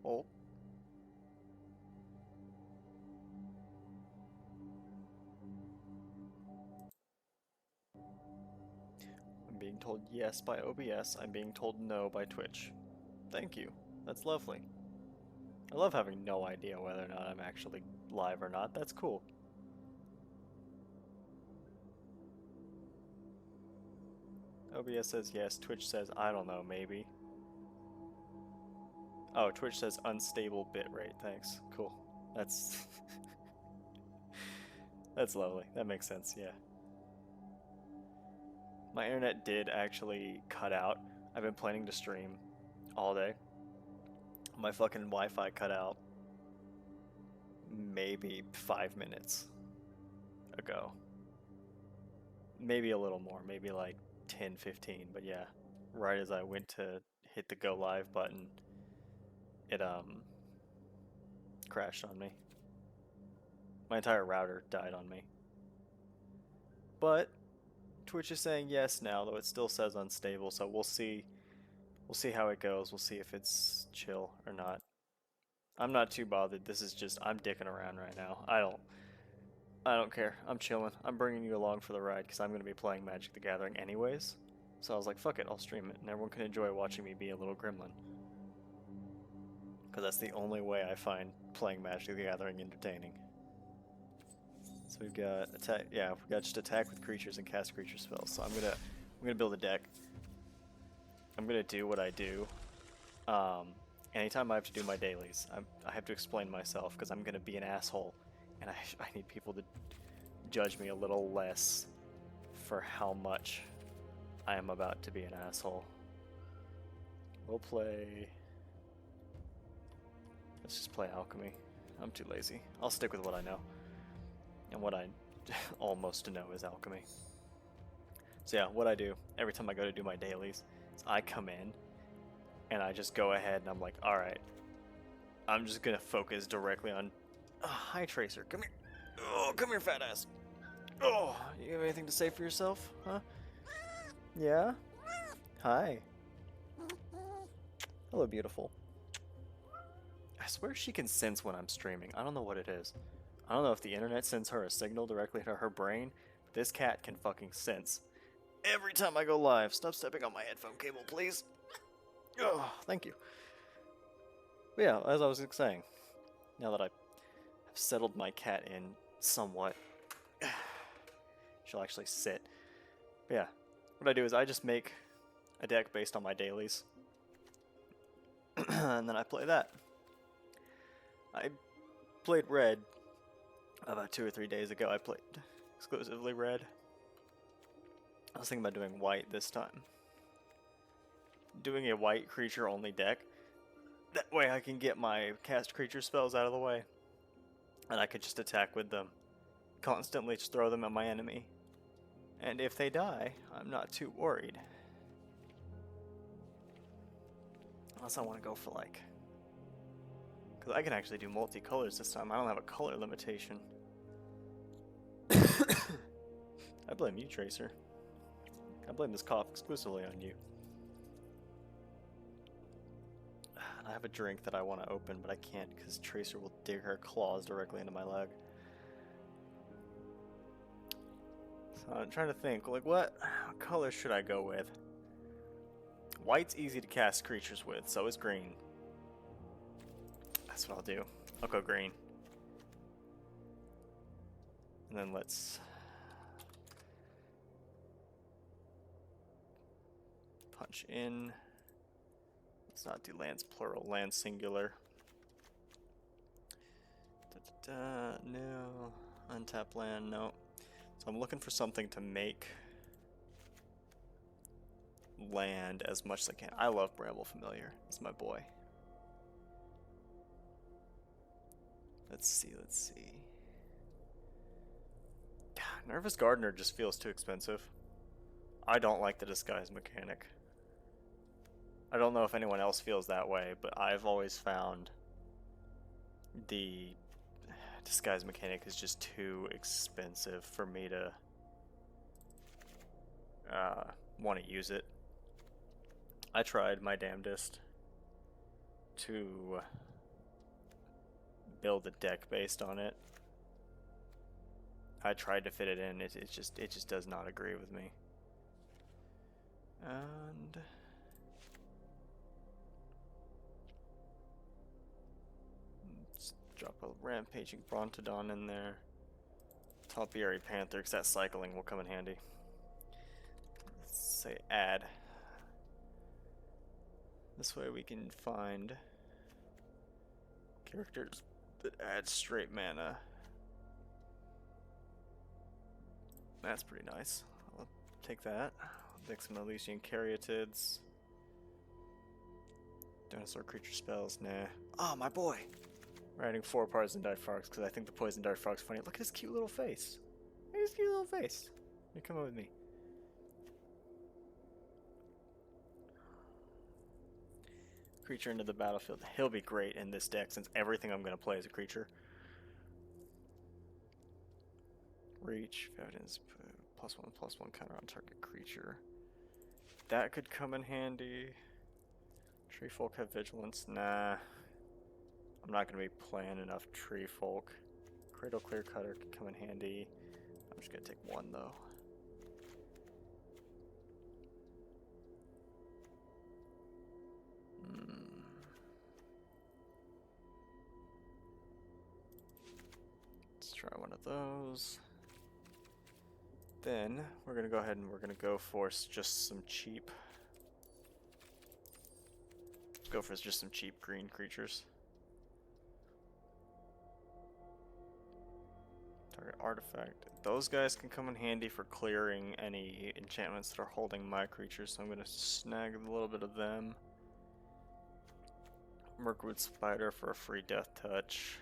Oh. I'm being told yes by OBS. I'm being told no by Twitch. Thank you. That's lovely. I love having no idea whether or not I'm actually live or not. That's cool. OBS says yes. Twitch says I don't know, maybe. Oh, Twitch says unstable bitrate. Thanks. Cool. That's that's lovely. That makes sense. Yeah. My internet did actually cut out. I've been planning to stream all day. My fucking Wi-Fi cut out maybe 5 minutes ago. Maybe a little more, maybe like 10, 15, but yeah. Right as I went to hit the go live button, it crashed on me. My entire router died on me. But Twitch is saying yes now, though it still says unstable, so we'll see how it goes. We'll see if it's chill or not. I'm not too bothered. This is just I'm dicking around right now. I don't care. I'm chilling. I'm bringing you along for the ride because I'm going to be playing Magic the Gathering anyways. So I was like, fuck it, I'll stream it, and everyone can enjoy watching me be a little gremlin. Because that's the only way I find playing Magic the Gathering entertaining. So we've got attack. Yeah, we've got just attack with creatures and cast creature spells. So I'm gonna build a deck. I'm gonna do what I do. Anytime I have to do my dailies, I have to explain myself because I'm gonna be an asshole, and I need people to judge me a little less for how much I am about to be an asshole. We'll play. Let's just play alchemy. I'm too lazy. I'll stick with what I know. And what I almost know is alchemy. So yeah, what I do every time I go to do my dailies is I come in and I just go ahead and I'm like, alright, I'm just gonna focus directly on hi Tracer, come here. Oh, come here, fat ass. Oh, you have anything to say for yourself? Huh? Yeah? Hi. Hello, beautiful. I swear she can sense when I'm streaming. I don't know what it is. I don't know if the internet sends her a signal directly to her brain, but this cat can fucking sense. Every time I go live, stop stepping on my headphone cable, please. Oh, thank you. But yeah, as I was saying, now that I have settled my cat in somewhat, she'll actually sit. But yeah, what I do is I just make a deck based on my dailies, and then I play that. I played red about 2 or 3 days ago. I played exclusively red. I was thinking about doing white this time. Doing a white creature only deck. That way I can get my cast creature spells out of the way. And I could just attack with them. Constantly just throw them at my enemy. And if they die, I'm not too worried. Unless I want to go for like... Because I can actually do multicolors this time. I don't have a color limitation. I blame you, Tracer. I blame this cough exclusively on you. I have a drink that I want to open, but I can't because Tracer will dig her claws directly into my leg. So I'm trying to think, like, what color should I go with? White's easy to cast creatures with, so is green. That's what I'll do. I'll go green. And then let's punch in. Let's not do lands plural, lands singular. No. Untap land, no. So I'm looking for something to make land as much as I can. I love Bramble Familiar. It's my boy. Let's see. Nervous Gardener just feels too expensive. I don't like the disguise mechanic. I don't know if anyone else feels that way, but I've always found the disguise mechanic is just too expensive for me to want to use it. I tried my damnedest to build a deck based on it. I tried to fit it in. It just does not agree with me. And let's drop a Rampaging Brontodon in there. Topiary Panther, because that cycling will come in handy. Let's say add. This way we can find characters that add straight mana. That's pretty nice. I'll take that. I'll take some Elysian Caryatids. Dinosaur creature spells, nah. Oh, my boy! We're adding 4 Poison Dart Frogs because I think the Poison Dart Frog's funny. Look at his cute little face. Look at his cute little face. You come with me. Creature into the battlefield. He'll be great in this deck since everything I'm going to play is a creature. Reach, evidence, +1/+1 counter on target creature. That could come in handy. Tree Folk have vigilance. Nah. I'm not going to be playing enough Tree Folk. Cradle Clear Cutter could come in handy. I'm just going to take 1 though. Let's try one of those. Then we're going to go ahead and we're going to go for just some cheap. Let's go for just some cheap green creatures. Target artifact. Those guys can come in handy for clearing any enchantments that are holding my creatures, so I'm going to snag a little bit of them. Mirkwood Spider for a free Death Touch.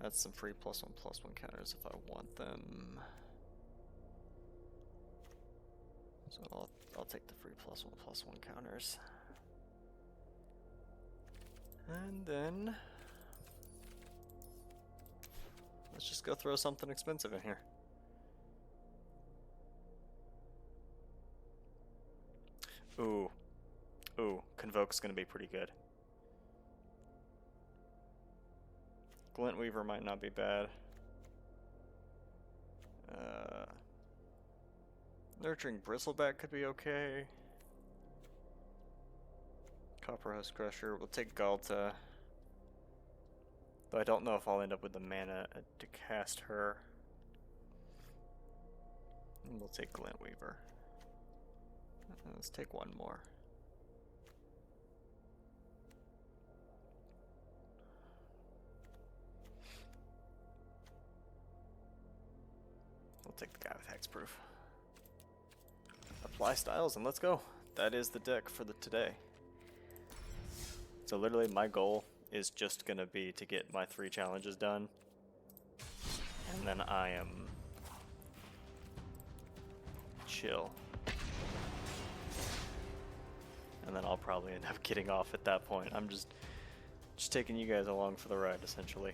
That's some free +1/+1 counters if I want them. So I'll take the free +1/+1 counters. And then let's just go throw something expensive in here. Ooh. Ooh, Convoke's gonna be pretty good. Glintweaver might not be bad. Nurturing Bristleback could be okay. Copperhusk Crusher. We'll take Galta. Though I don't know if I'll end up with the mana to cast her. And we'll take Glintweaver. Let's take 1 more. We'll take the guy with Hexproof. Apply styles and let's go. That is the deck for today. So literally my goal is just gonna be to get my 3 challenges done. And then I am chill. And then I'll probably end up getting off at that point. I'm just taking you guys along for the ride essentially.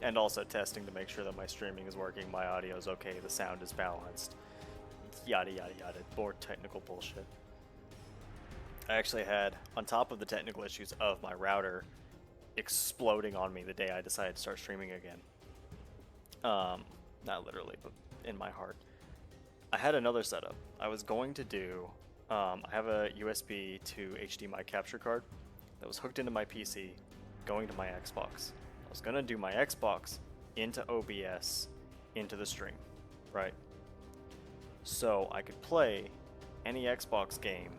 And also testing to make sure that my streaming is working, my audio is okay, the sound is balanced, yada yada yada, more technical bullshit. I actually had, on top of the technical issues of my router exploding on me the day I decided to start streaming again. Not literally, but in my heart. I had another setup. I was going to do, I have a USB to HDMI capture card that was hooked into my PC, going to my Xbox. I was gonna do my Xbox into OBS, into the stream, right? So I could play any Xbox game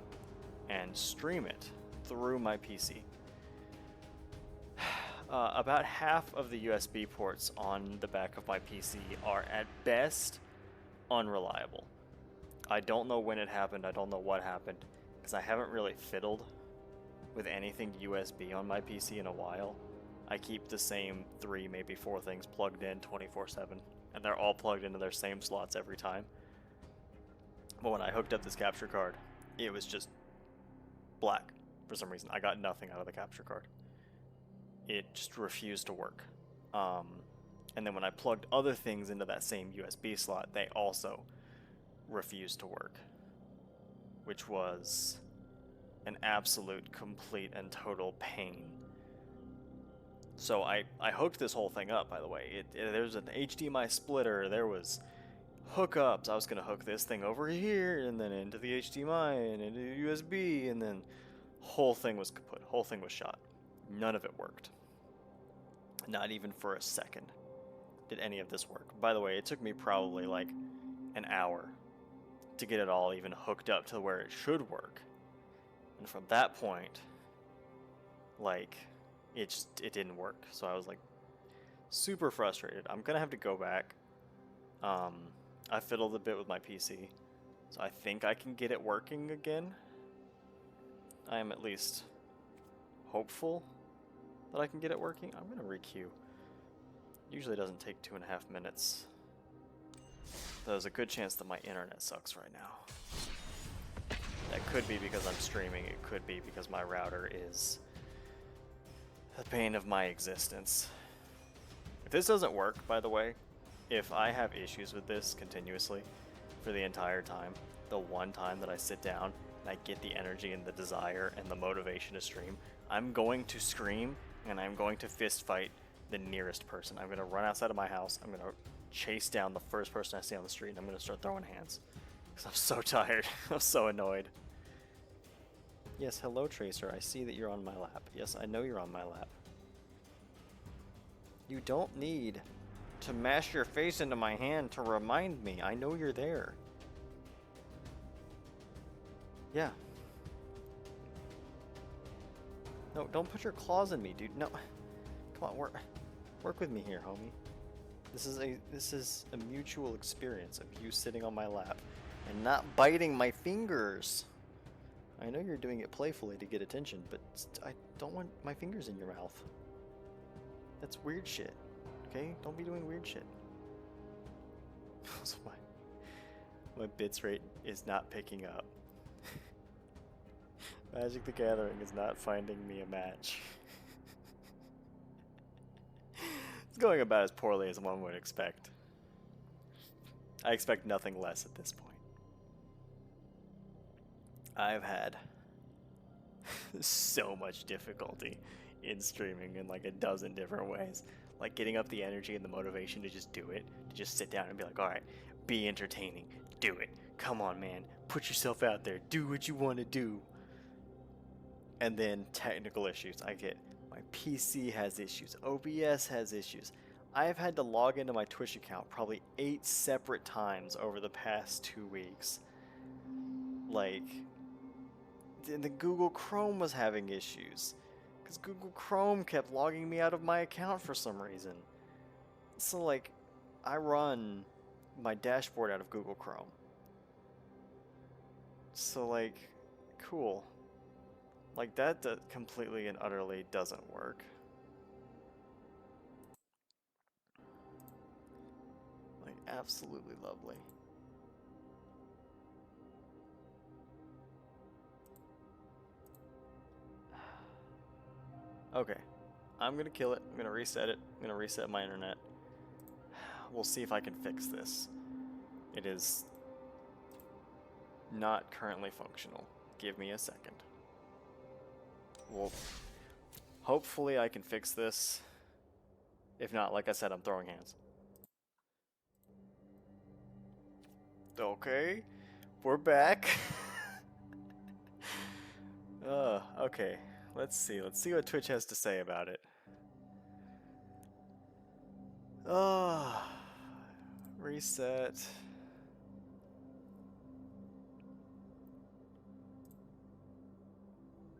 and stream it through my PC. About half of the USB ports on the back of my PC are at best unreliable. I don't know when it happened, I don't know what happened, because I haven't really fiddled with anything USB on my PC in a while. I keep the same 3, maybe 4 things plugged in 24/7, and they're all plugged into their same slots every time. But when I hooked up this capture card, it was just black for some reason. I got nothing out of the capture card. It just refused to work. And then when I plugged other things into that same USB slot, they also refused to work, which was an absolute, complete, and total pain. So I hooked this whole thing up, by the way. There's an HDMI splitter, there was hookups. I was going to hook this thing over here, and then into the HDMI, and into the USB, and then whole thing was kaput. Whole thing was shot. None of it worked. Not even for a second did any of this work. By the way, it took me probably like an hour to get it all even hooked up to where it should work. And from that point, like, it didn't work. So I was like super frustrated. I'm gonna have to go back. I fiddled a bit with my PC, so I think I can get it working again. I am at least hopeful that I can get it working. I'm gonna requeue. Usually doesn't take 2.5 minutes. There's a good chance that my internet sucks right now. That could be because I'm streaming. It could be because my router is the bane of my existence. If this doesn't work, by the way, if I have issues with this continuously for the entire time, the one time that I sit down and I get the energy and the desire and the motivation to stream, I'm going to scream and I'm going to fist fight the nearest person. I'm going to run outside of my house. I'm going to chase down the first person I see on the street, and I'm going to start throwing hands. Because I'm so tired. I'm so annoyed. Yes, hello, Tracer. I see that you're on my lap. Yes, I know you're on my lap. You don't need to mash your face into my hand to remind me. I know you're there. Yeah. No, don't put your claws in me, dude. No. Come on, work with me here, homie. This is a mutual experience of you sitting on my lap and not biting my fingers. I know you're doing it playfully to get attention, but I don't want my fingers in your mouth. That's weird shit. Okay? Don't be doing weird shit. So my bits rate is not picking up. Magic the Gathering is not finding me a match. It's going about as poorly as one would expect. I expect nothing less at this point. I've had so much difficulty in streaming in like a dozen different ways. Like getting up the energy and the motivation to just do it. To just sit down and be like, alright, be entertaining. Do it. Come on, man. Put yourself out there. Do what you want to do. And then technical issues. I get my PC has issues. OBS has issues. I've had to log into my Twitch account probably 8 separate times over the past 2 weeks. Like, the Google Chrome was having issues. Because Google Chrome kept logging me out of my account for some reason. So, like, I run my dashboard out of Google Chrome. So, like, cool. Like, that completely and utterly doesn't work. Like, absolutely lovely. Okay. I'm gonna kill it. I'm gonna reset it. I'm gonna reset my internet. We'll see if I can fix this. It is not currently functional. Give me a second. Well, hopefully I can fix this. If not, like I said, I'm throwing hands. Okay, we're back. Okay. Let's see what Twitch has to say about it. Reset.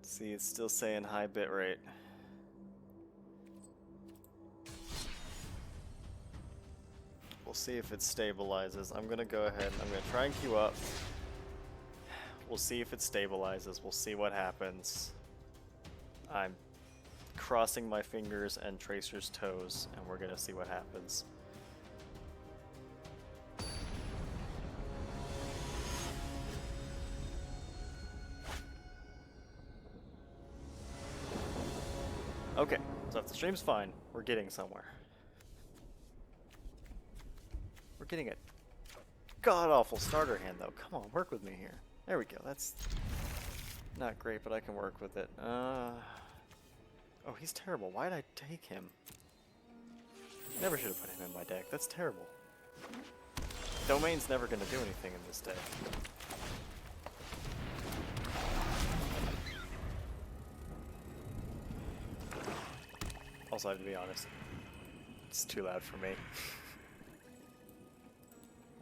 See, it's still saying high bitrate. We'll see if it stabilizes. I'm gonna go ahead and I'm gonna try and queue up. We'll see if it stabilizes. We'll see what happens. I'm crossing my fingers and Tracer's toes, and we're gonna see what happens. Okay, so if the stream's fine, we're getting somewhere. We're getting a god-awful starter hand, though. Come on, work with me here. There we go, that's... Not great, but I can work with it. Oh, he's terrible. Why did I take him? Never should have put him in my deck. That's terrible. Domain's never going to do anything in this deck. Also, I have to be honest. It's too loud for me.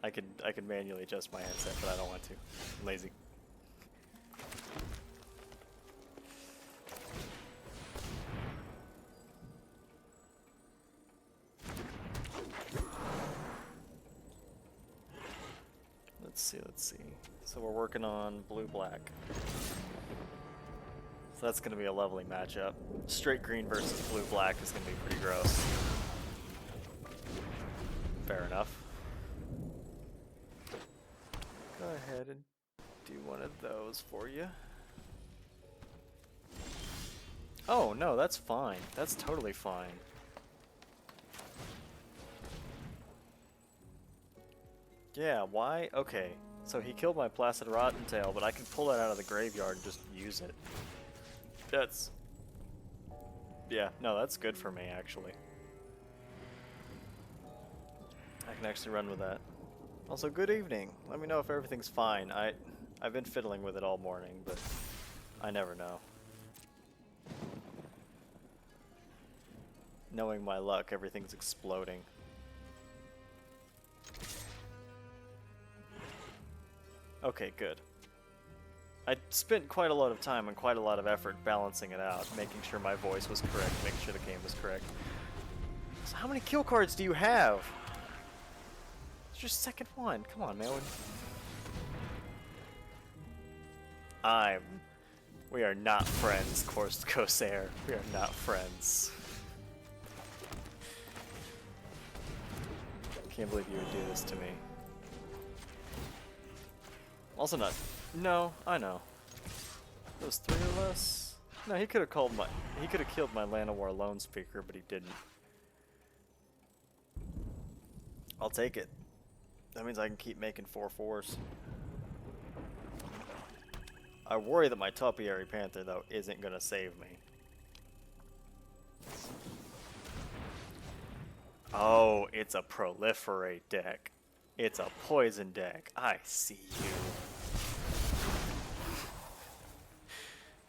I could manually adjust my handset, but I don't want to. I'm lazy. Let's see. So we're working on blue-black. So that's going to be a lovely matchup. Straight green versus blue-black is going to be pretty gross. Fair enough. Go ahead and do one of those for you. Oh, no, that's fine. That's totally fine. Yeah, why? Okay, so he killed my Placid Rottentail, but I can pull that out of the graveyard and just use it. That's... Yeah, no, that's good for me, actually. I can actually run with that. Also, good evening. Let me know if everything's fine. I've been fiddling with it all morning, but I never know. Knowing my luck, everything's exploding. Okay, good. I spent quite a lot of time and quite a lot of effort balancing it out, making sure my voice was correct, making sure the game was correct. So how many kill cards do you have? It's your second one. Come on, man. We are not friends, Corsair. We are not friends. Can't believe you would do this to me. Also not. No, I know. Those three or less. No, he could have killed my Llanowar Lone Speaker, but he didn't. I'll take it. That means I can keep making 4/4s. I worry that my Topiary Panther, though, isn't gonna save me. Oh, it's a proliferate deck. It's a poison deck. I see you.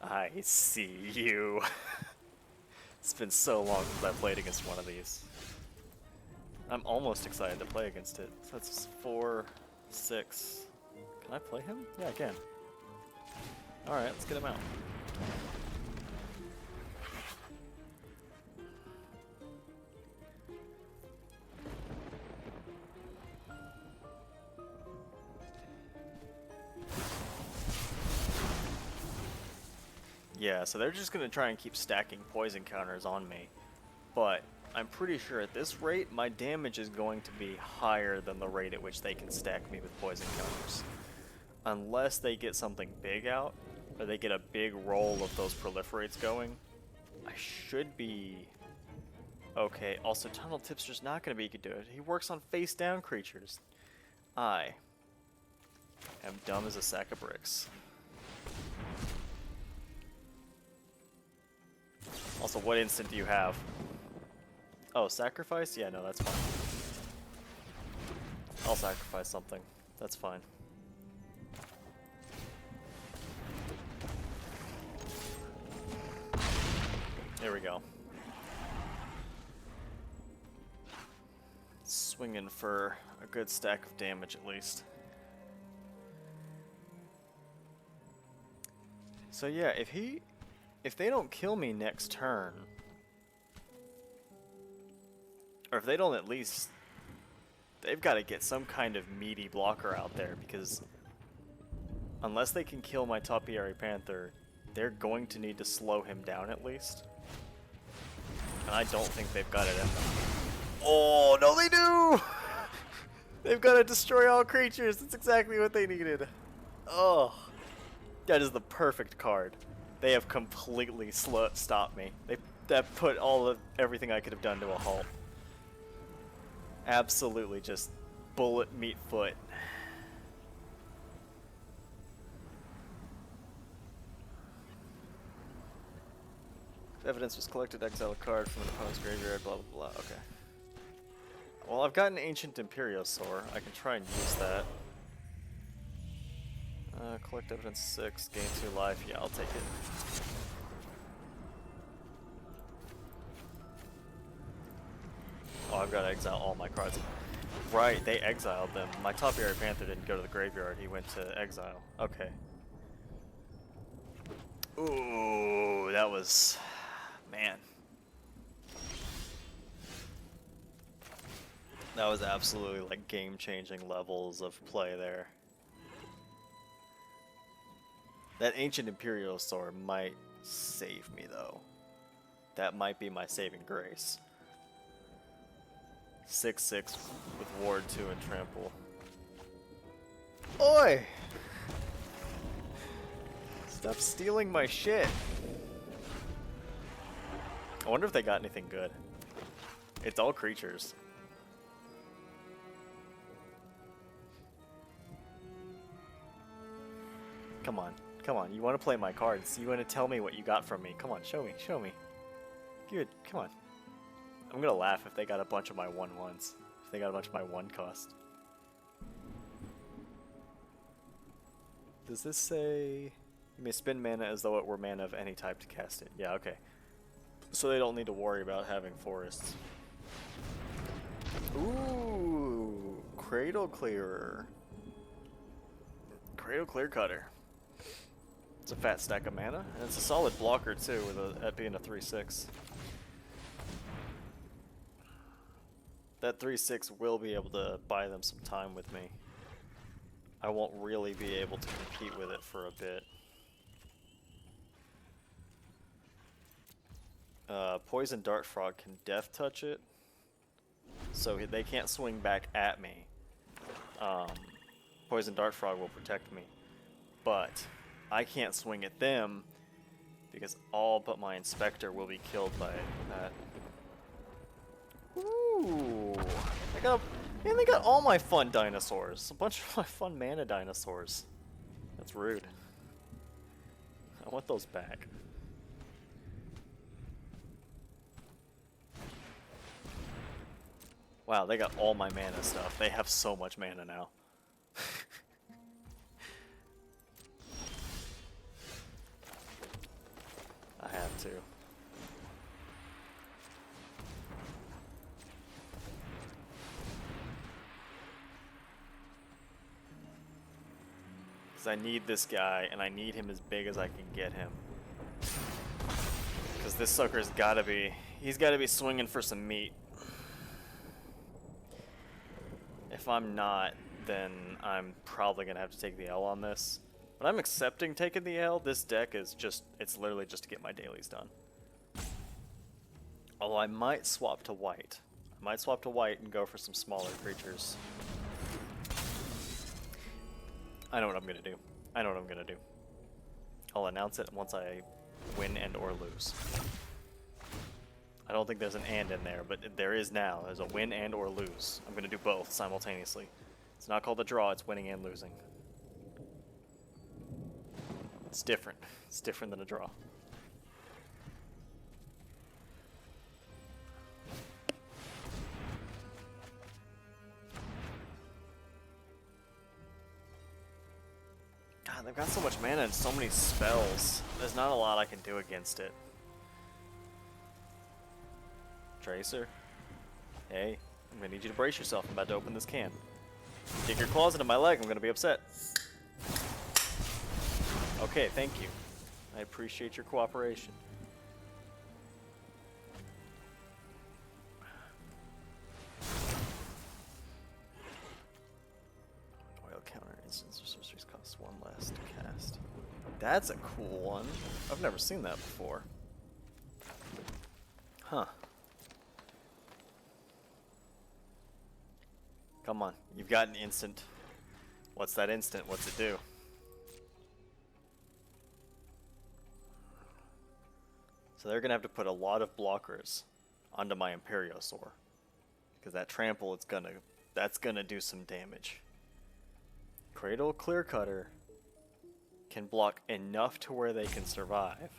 I see you. It's been so long since I played against one of these. I'm almost excited to play against it. So that's 4, 6. Can I play him? Yeah, I can. Alright, let's get him out. Yeah, so they're just going to try and keep stacking poison counters on me. But I'm pretty sure at this rate, my damage is going to be higher than the rate at which they can stack me with poison counters. Unless they get something big out, or they get a big roll of those proliferates going, I should be okay. Also, Tunnel Tipster's not going to be good to it. He works on face-down creatures. I am dumb as a sack of bricks. Also, what instant do you have? Oh, sacrifice? Yeah, no, that's fine. I'll sacrifice something. That's fine. There we go. Swinging for a good stack of damage at least. So yeah, if they don't kill me next turn, or if they don't at least, they've got to get some kind of meaty blocker out there, because unless they can kill my Topiary Panther, they're going to need to slow him down at least. And I don't think they've got it in them. Oh, no they do! They've got to destroy all creatures. That's exactly what they needed. Oh, that is the perfect card. They have completely stopped me. That put everything I could have done to a halt. Absolutely just bullet meat foot. Evidence was collected, exile a card from an opponent's graveyard, blah blah blah. Okay. Well, I've got an Ancient Imperiosaur. I can try and use that. Collect evidence 6, gain 2 life. Yeah, I'll take it. Oh, I've got to exile all my cards. Right, they exiled them. My Topiary Panther didn't go to the graveyard, he went to exile. Okay. Ooh, that was... man. That was absolutely like game-changing levels of play there. That Ancient Imperiosaur might save me though. That might be my saving grace. 6/6 with Ward 2 and Trample. Oi! Stop stealing my shit. I wonder if they got anything good. It's all creatures. Come on. Come on. You want to play my cards. You want to tell me what you got from me. Come on. Show me. Show me. Good. Come on. I'm going to laugh if they got a bunch of my 1/1s. If they got a bunch of my 1 cost. Does this say... you may spend mana as though it were mana of any type to cast it. Yeah, okay. So they don't need to worry about having forests. Ooh, Cradle Clearer. Cradle Clear Cutter. It's a fat stack of mana, and it's a solid blocker too, with it being a 3/6. That 3/6 will be able to buy them some time with me. I won't really be able to compete with it for a bit. Poison Dart Frog can Death Touch it, so they can't swing back at me. Poison Dart Frog will protect me, but I can't swing at them because all but my Inspector will be killed by that. Ooh, they got all my fun dinosaurs. A bunch of my fun mana dinosaurs. That's rude. I want those back. Wow, they got all my mana stuff. They have so much mana now. I have to. Because I need this guy, and I need him as big as I can get him. Because this sucker's gotta be... he's gotta be swinging for some meat. If I'm not, then I'm probably going to have to take the L on this. But I'm accepting taking the L. This deck is just, it's literally just to get my dailies done. Although I might swap to white. I might swap to white and go for some smaller creatures. I know what I'm going to do. I know what I'm going to do. I'll announce it once I win and or lose. I don't think there's an and in there, but there is now. There's a win and or lose. I'm going to do both simultaneously. It's not called a draw, it's winning and losing. It's different. It's different than a draw. God, they've got so much mana and so many spells. There's not a lot I can do against it. Tracer. Hey, I'm gonna need you to brace yourself. I'm about to open this can. Dig your claws into my leg, I'm gonna be upset. Okay, thank you. I appreciate your cooperation. Oil counter instants or sorceries cost 1 less to cast. That's a cool one. I've never seen that before. Huh. Come on, you've got an instant. What's that instant? What's it do? So they're gonna have to put a lot of blockers onto my Imperiosaur, because that trample, that's gonna do some damage. Cradle Clear Cutter can block enough to where they can survive.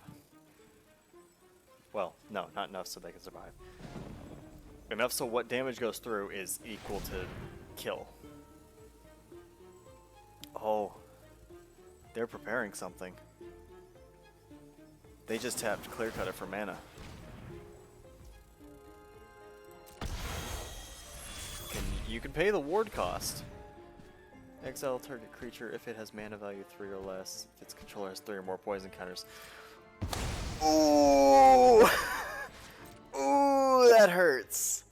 Well, no, not enough so they can survive. Enough so what damage goes through is equal to kill. Oh. They're preparing something. They just tapped Clear Cutter for mana. You can pay the ward cost. Exile target creature if it has mana value 3 or less. If its controller has 3 or more poison counters. Ooh! Ooh, that hurts.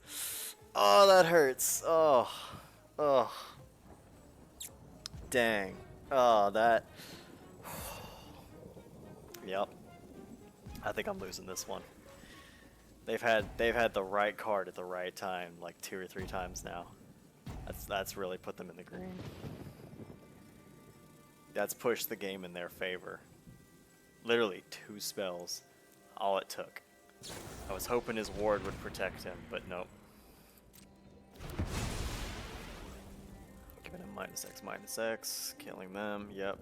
Oh, that hurts. Oh. Oh. Dang. Oh, that. Yep. I think I'm losing this one. They've had the right card at the right time like 2 or 3 times now. That's really put them in the green. That's pushed the game in their favor. Literally 2 spells, all it took. I was hoping his ward would protect him, but nope. Giving him -X, killing them, yep.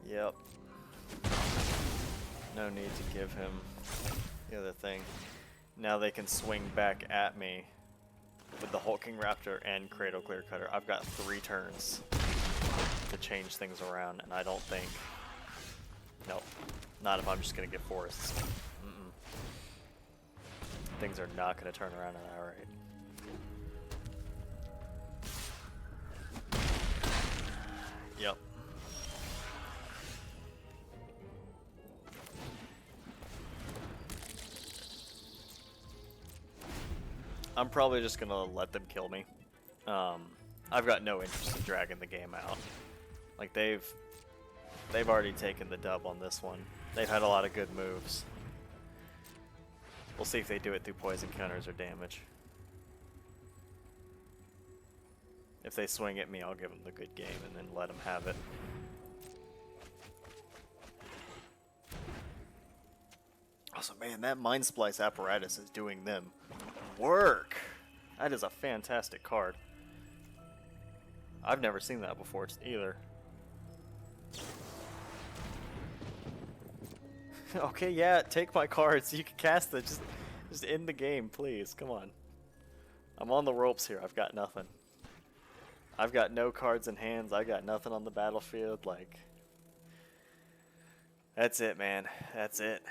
Yep. No need to give him the other thing. Now they can swing back at me with the Hulking Raptor and Cradle Clear Cutter. I've got 3 turns to change things around, and I don't think... Nope. Not if I'm just going to get forests. Things are not going to turn around at that rate. Yep. I'm probably just going to let them kill me. I've got no interest in dragging the game out. Like, they've already taken the dub on this one. They've had a lot of good moves. We'll see if they do it through poison counters or damage. If they swing at me, I'll give them the good game and then let them have it. Also, man, that Mind Splice apparatus is doing them work. That is a fantastic card. I've never seen that before either. Okay, yeah, take my cards. You can cast it. Just end the game, please. Come on. I'm on the ropes here. I've got nothing. I've got no cards in hands. I got nothing on the battlefield. Like, that's it, man. That's it.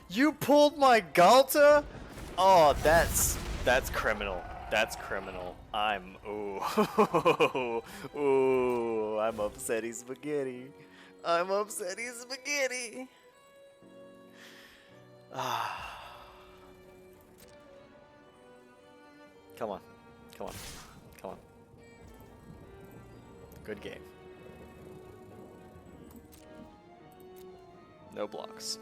You pulled my Galta? Oh, that's criminal. That's criminal. Ooh, ooh, I'm upsetty spaghetti. I'm upsetty spaghetti. Ah. Come on. Come on. Come on. Good game. No blocks.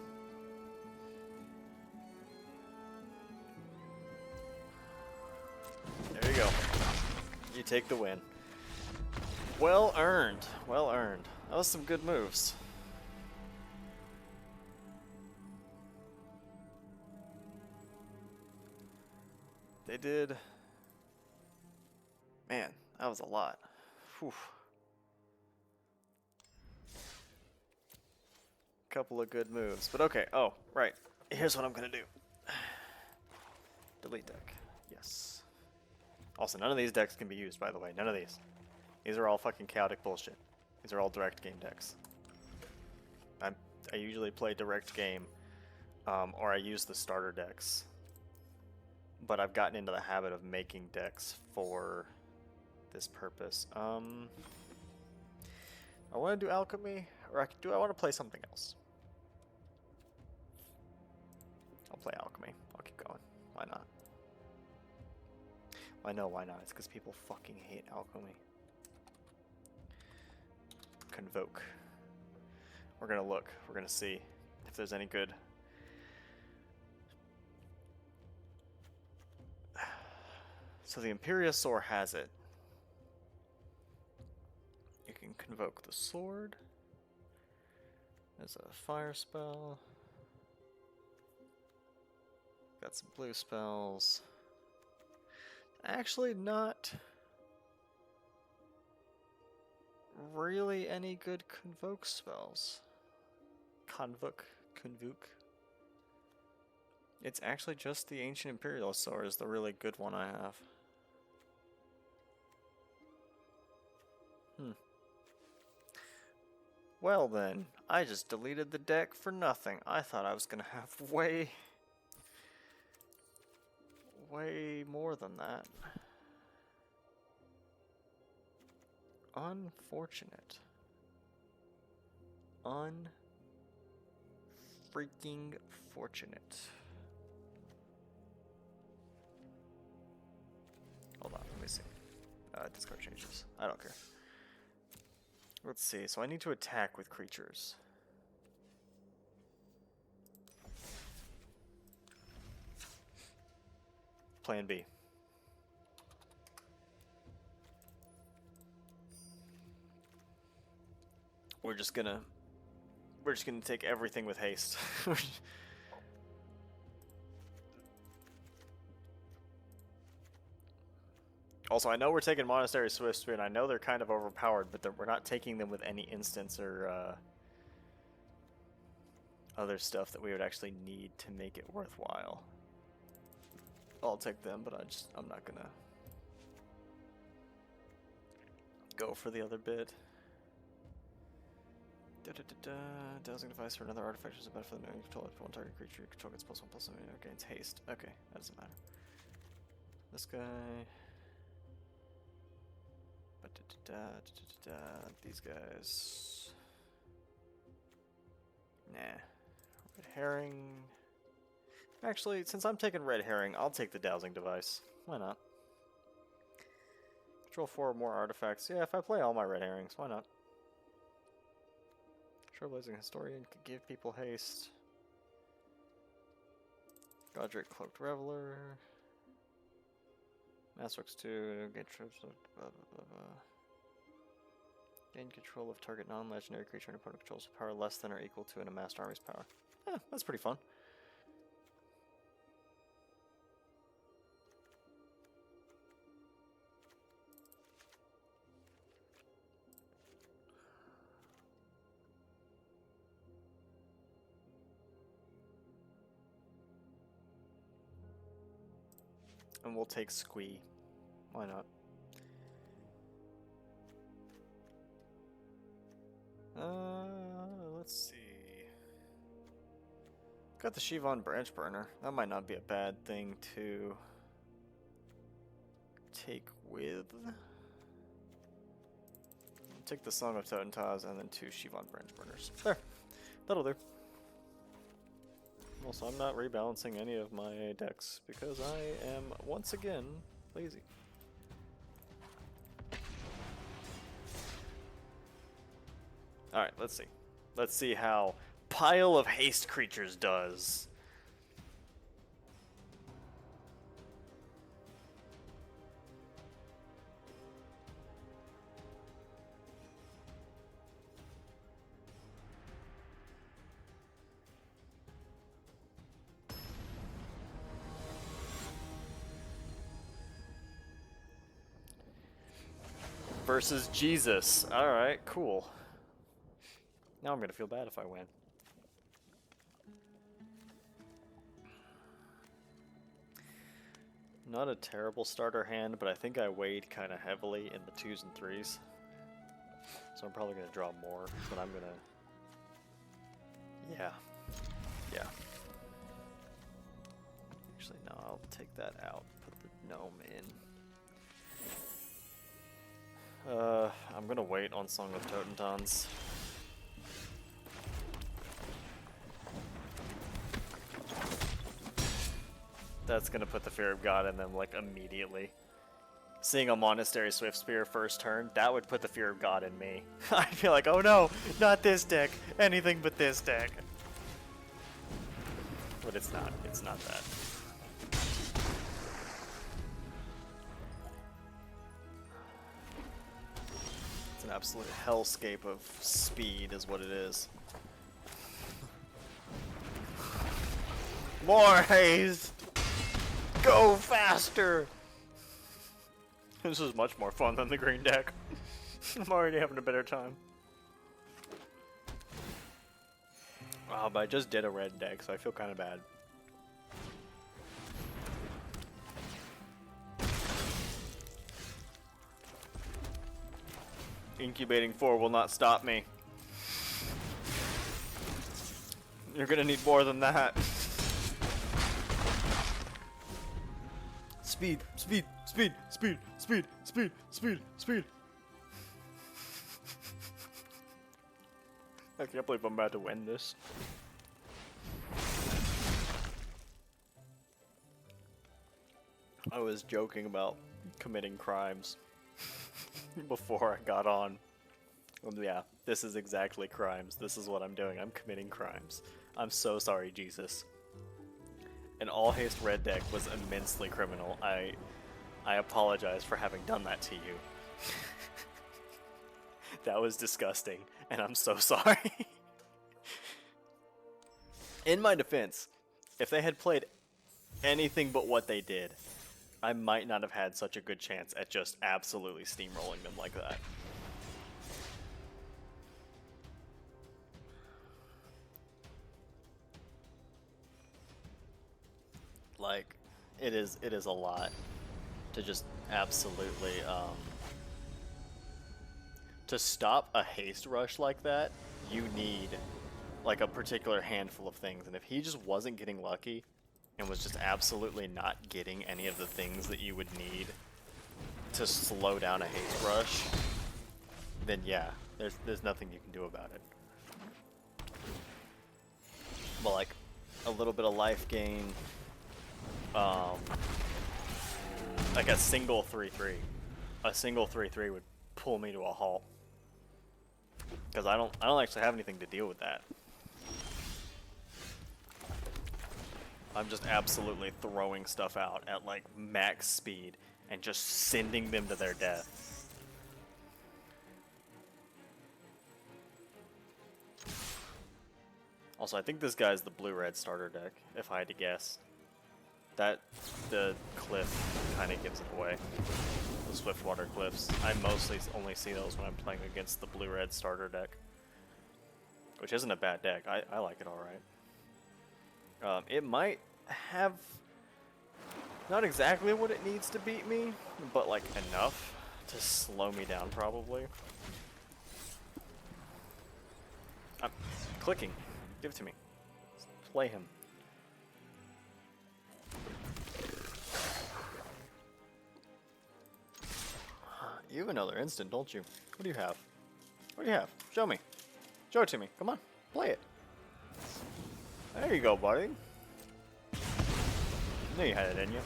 There you go. You take the win. Well earned. Well earned. That was some good moves. They did. Man, that was a lot. Whew. Couple of good moves. But okay. Oh, right. Here's what I'm going to do. Delete deck. Yes. Also, none of these decks can be used, by the way. None of these. These are all fucking chaotic bullshit. These are all direct game decks. I usually play direct game, or I use the starter decks. But I've gotten into the habit of making decks for this purpose. I want to do alchemy, or do I want to play something else? I'll play alchemy. I'll keep going. Why not? I know why not. It's because people fucking hate alchemy. Convoke. We're gonna look. We're gonna see if there's any good. So the Imperiosaur has it. You can convoke the sword. There's a fire spell. Got some blue spells. Actually not really any good Convoke spells. Convoke. It's actually just the Ancient Imperial Sword is the really good one I have. Well then, I just deleted the deck for nothing. I thought I was gonna have way more than that. Unfortunate. Unfreaking fortunate. Hold on, let me see. Discard changes. I don't care. Let's see, so I need to attack with creatures. Plan B. We're just gonna take everything with haste. Also, I know we're taking Monastery Swiftspear, and I know they're kind of overpowered, but we're not taking them with any instants or other stuff that we would actually need to make it worthwhile. I'll take them, but I'm not gonna go for the other bit. Dowsing device for another artifact is a benefit of knowing control of one target creature. Control gets +1/+1 and gains haste. Okay, that doesn't matter. This guy. These guys. Nah. Red herring. Actually, since I'm taking red herring, I'll take the dowsing device. Why not? Control 4 or more artifacts. Yeah, if I play all my red herrings, why not? Trailblazing Historian could give people haste. Godric Cloaked Reveler. Masterworks 2, gain troops, blah blah blah. Gain control of target non-legendary creature and opponent controls with power less than or equal to an amassed army's power. That's pretty fun. And we'll take Squee. Why not? Let's see. Got the Shivan Branch Burner. That might not be a bad thing to take with. Take the Song of Totentaz and then 2 Shivan Branch Burners. There. That'll do. Also, I'm not rebalancing any of my decks because I am, once again, lazy. Alright, let's see. Let's see how Pile of Haste Creatures does. Versus Jesus. Alright, cool. Now I'm gonna feel bad if I win. Not a terrible starter hand, but I think I weighed kind of heavily in the 2s and 3s. So I'm probably gonna draw more, but I'm gonna... Yeah. Actually, no, I'll take that out. Put the gnome in. I'm gonna wait on Song of Totentans. That's gonna put the Fear of God in them, like, immediately. Seeing a Monastery Swiftspear first turn, that would put the Fear of God in me. I'd feel like, oh no, not this deck, anything but this deck. But it's not that. It's an absolute hellscape of speed is what it is. More haste! Go faster! This is much more fun than the green deck. I'm already having a better time. Oh, but I just did a red deck, so I feel kind of bad. Incubating 4 will not stop me. You're gonna need more than that. Speed, speed, speed, speed, speed, speed, speed, speed. I can't believe I'm about to win this. I was joking about committing crimes before I got on. Yeah, this is exactly crimes. This is what I'm doing. I'm committing crimes. I'm so sorry, Jesus. An all-haste red deck was immensely criminal. I apologize for having done that to you. That was disgusting, and I'm so sorry. In my defense, if they had played anything but what they did, I might not have had such a good chance at just absolutely steamrolling them like that. Like, it is a lot to just absolutely, to stop a haste rush like that, you need, like, a particular handful of things, and if he just wasn't getting lucky, and was just absolutely not getting any of the things that you would need to slow down a haste rush, then yeah, there's nothing you can do about it. But like, a little bit of life gain, like a single 3/3. A single 3/3 would pull me to a halt. Because I don't actually have anything to deal with that. I'm just absolutely throwing stuff out at like max speed and just sending them to their death. Also, I think this guy's the blue-red starter deck, if I had to guess. The cliff kind of gives it away. The Swiftwater cliffs. I mostly only see those when I'm playing against the blue-red starter deck. Which isn't a bad deck. I like it alright. It might have not exactly what it needs to beat me, but like enough to slow me down probably. I'm clicking. Give it to me. Play him. You have another instant, don't you? What do you have? What do you have? Show me. Show it to me. Come on. Play it. There you go, buddy. I knew you had it in you.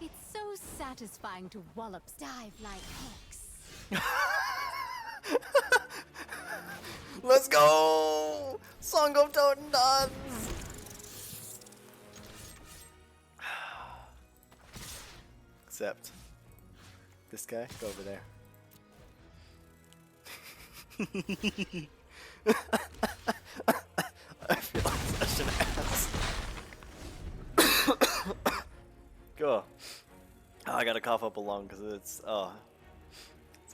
It's so satisfying to wallop dive like hex. Let's go! Song of Totendans! Except this guy, go over there. I feel like such an ass. Go. Oh, I gotta cough up a lung because it's a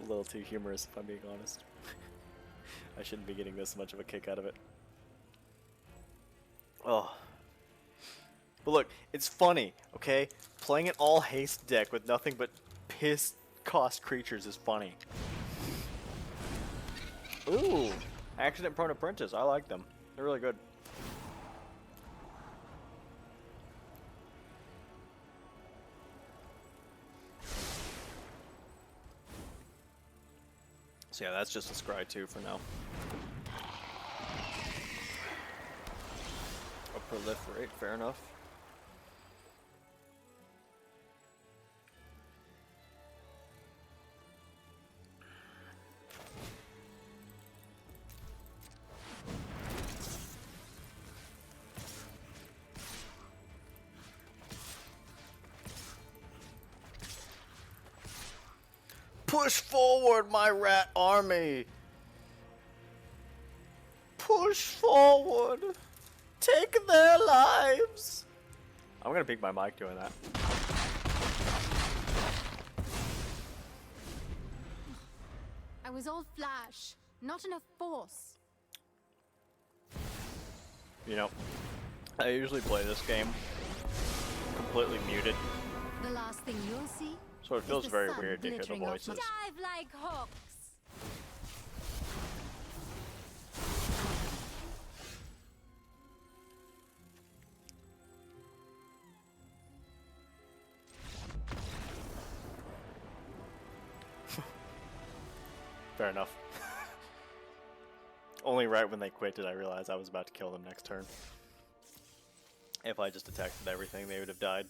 little too humorous if I'm being honest. I shouldn't be getting this much of a kick out of it. Oh. But look, it's funny, okay? Playing an all haste deck with nothing but piss cost creatures is funny. Ooh, accident prone apprentice. I like them. They're really good. So yeah, that's just a scry 2 for now. A proliferate, fair enough. Push forward, my rat army! Push forward! Take their lives! I'm gonna peek my mic doing that. I was all flash, not enough force. You know, I usually play this game completely muted, The last thing you'll see so it feels is the very sun weird to hear the glittering off my- voices. Dive like hawks. Fair enough. Only right when they quit did I realize I was about to kill them next turn. If I just attacked with everything, they would have died.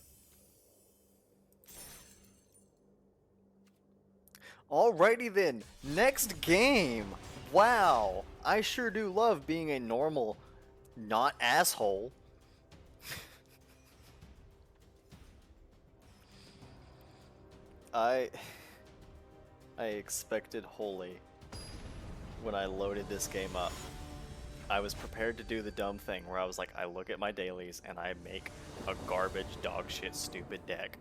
Alrighty then, next game! Wow, I sure do love being a normal, not asshole. I expected wholly when I loaded this game up. I was prepared to do the dumb thing where I was like, I look at my dailies and I make a garbage, dog shit, stupid deck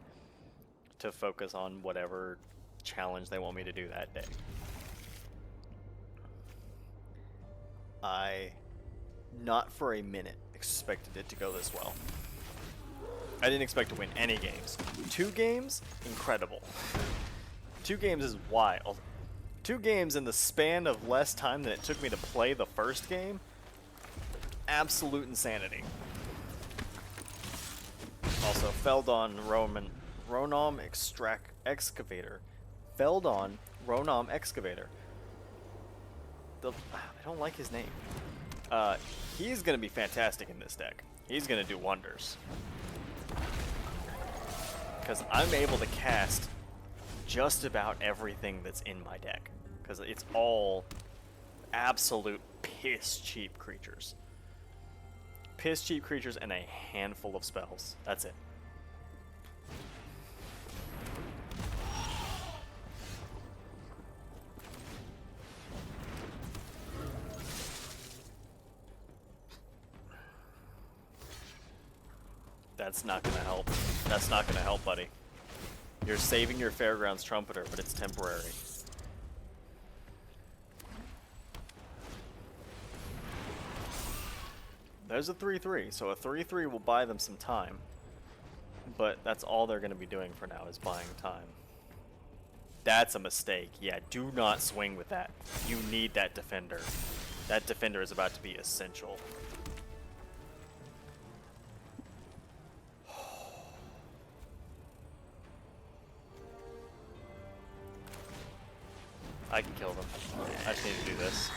to focus on whatever challenge they want me to do that day. I, not for a minute, expected it to go this well. I didn't expect to win any games. 2 games? Incredible. 2 games is wild. 2 games in the span of less time than it took me to play the first game? Absolute insanity. Also, Feldon Ronom Excavator. Feldon Ronom Excavator. I don't like his name. He's gonna be fantastic in this deck. He's gonna do wonders. Because I'm able to cast just about everything that's in my deck. Because it's all absolute piss cheap creatures. Piss cheap creatures and a handful of spells. That's it. That's not gonna help. That's not gonna help, buddy. You're saving your Fairgrounds Trumpeter, but it's temporary. There's a 3/3, so a 3/3 will buy them some time. But that's all they're going to be doing for now is buying time. That's a mistake. Yeah, do not swing with that. You need that defender. That defender is about to be essential. I can kill them. I just need to do this.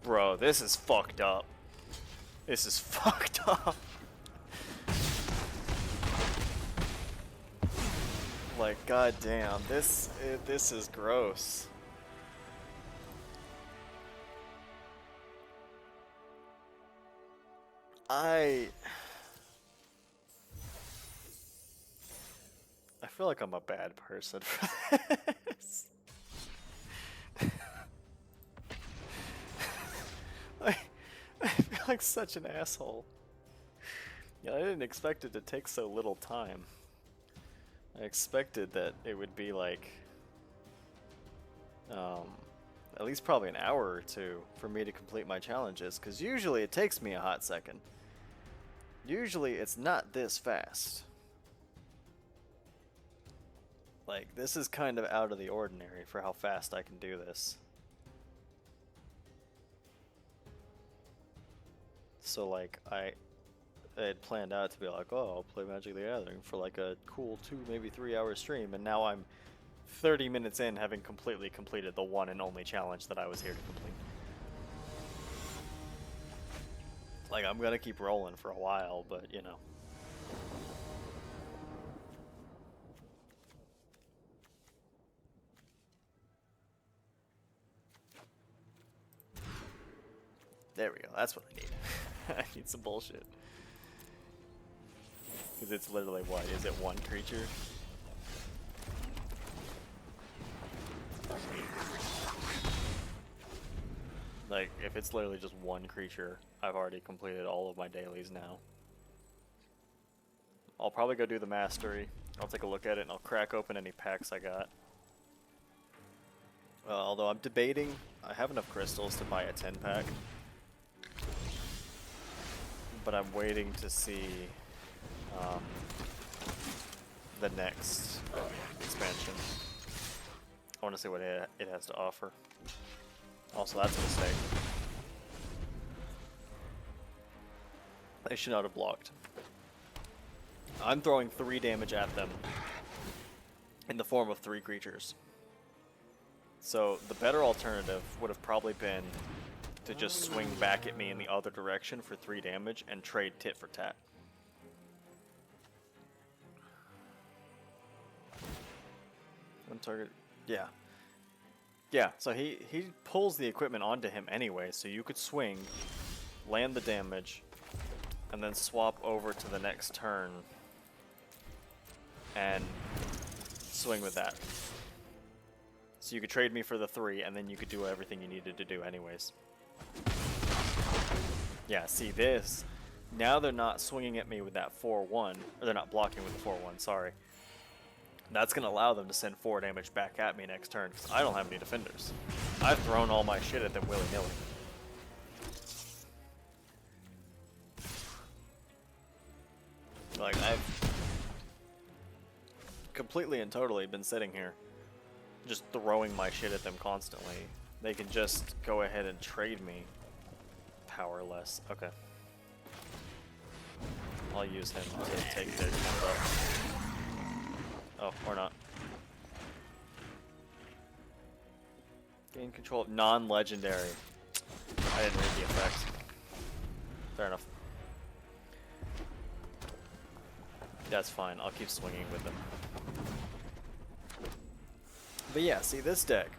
Bro, this is fucked up. This is fucked up. Like, goddamn, this is gross. I feel like I'm a bad person for this. I feel like such an asshole. Yeah, I didn't expect it to take so little time. I expected that it would be like at least probably an hour or 2 for me to complete my challenges, because usually it takes me a hot second. Usually it's not this fast. Like, this is kind of out of the ordinary for how fast I can do this. So like, I had planned out to be like, oh, I'll play Magic the Gathering for like a cool 2, maybe 3 hour stream, and now I'm 30 minutes in having completely completed the one and only challenge that I was here to complete. Like, I'm gonna keep rolling for a while, but you know. There we go, that's what I need. I need some bullshit. Because it's literally what? Is it one creature? Like, if it's literally just one creature, I've already completed all of my dailies now. I'll probably go do the mastery. I'll take a look at it and I'll crack open any packs I got. Although I'm debating, I have enough crystals to buy a 10 pack. But I'm waiting to see the next expansion. I want to see what it has to offer. Also, that's a mistake. They should not have blocked. I'm throwing 3 damage at them in the form of 3 creatures. So the better alternative would have probably been to just swing back at me in the other direction for 3 damage and trade tit for tat. One target, yeah. Yeah, so he pulls the equipment onto him anyway, so you could swing, land the damage, and then swap over to the next turn and swing with that. So you could trade me for the 3, and then you could do everything you needed to do anyways. Yeah, see this? Now they're not swinging at me with that 4-1, or they're not blocking with the 4-1, sorry. That's going to allow them to send 4 damage back at me next turn, because I don't have any defenders. I've thrown all my shit at them willy-nilly. Like, I've completely and totally been sitting here, just throwing my shit at them constantly. They can just go ahead and trade me. Powerless. Okay. I'll use him to take their tempo. Oh, or not. Gain control of non-legendary. I didn't read the effect. Fair enough. That's fine. I'll keep swinging with them. But yeah, see, this deck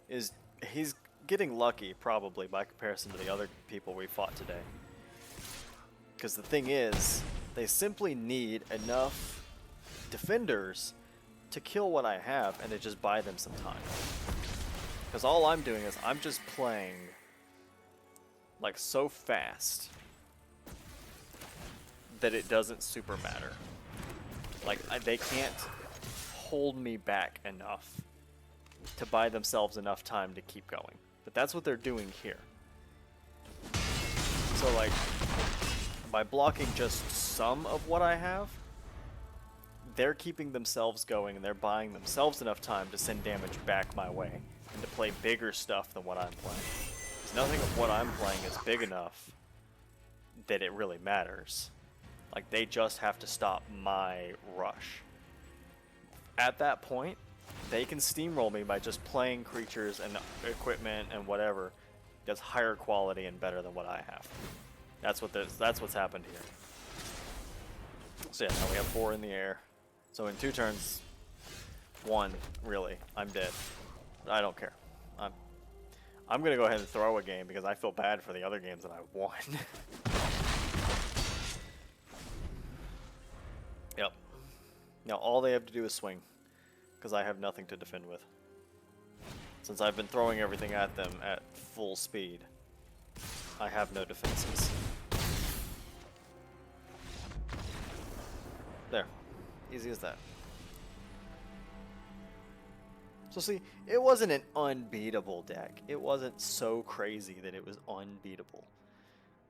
is... he's getting lucky, probably, by comparison to the other people we fought today. Because the thing is, they simply need enough defenders to kill what I have and to just buy them some time. Because all I'm doing is I'm just playing like so fast that it doesn't super matter. Like they can't hold me back enough to buy themselves enough time to keep going. But that's what they're doing here. So like by blocking just some of what I have, they're keeping themselves going and they're buying themselves enough time to send damage back my way and to play bigger stuff than what I'm playing. Because nothing of what I'm playing is big enough that it really matters. Like, they just have to stop my rush. At that point, they can steamroll me by just playing creatures and equipment and whatever that's higher quality and better than what I have. That's what's happened here. So yeah, now we have 4 in the air. So in 2 turns, 1, really, I'm dead. I don't care. I'm gonna go ahead and throw a game because I feel bad for the other games that I won. Yep. Now all they have to do is swing, because I have nothing to defend with. Since I've been throwing everything at them at full speed, I have no defenses. There. Easy as that. So see, it wasn't an unbeatable deck. It wasn't so crazy that it was unbeatable.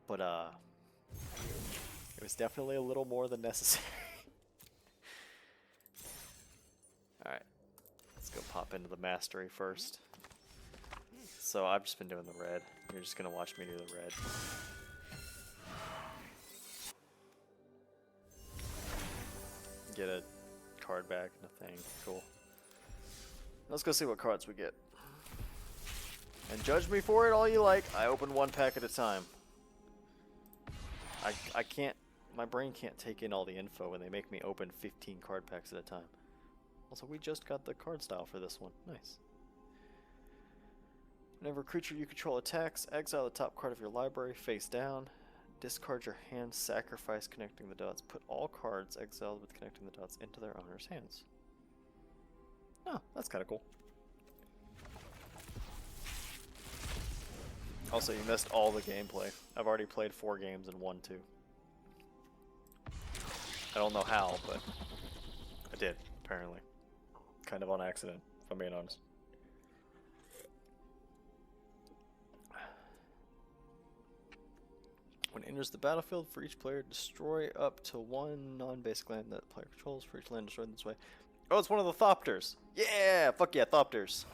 But, it was definitely a little more than necessary. Alright. Let's go pop into the mastery first. So I've just been doing the red. You're just gonna watch me do the red. Get a card back, nothing. Cool. Let's go see what cards we get. And judge me for it all you like. I open 1 pack at a time. I can't, my brain can't take in all the info when they make me open 15 card packs at a time. Also, we just got the card style for this one. Nice. Whenever a creature you control attacks, exile the top card of your library face down. Discard your hand, sacrifice connecting the dots. Put all cards exiled with connecting the dots into their owner's hands. Oh, that's kind of cool. Also, you missed all the gameplay. I've already played 4 games and won 2. I don't know how, but I did, apparently. Kind of on accident, if I'm being honest. When it enters the battlefield, for each player, destroy up to 1 non-basic land that the player controls. For each land destroyed this way. Oh, it's one of the Thopters! Yeah! Fuck yeah, Thopters!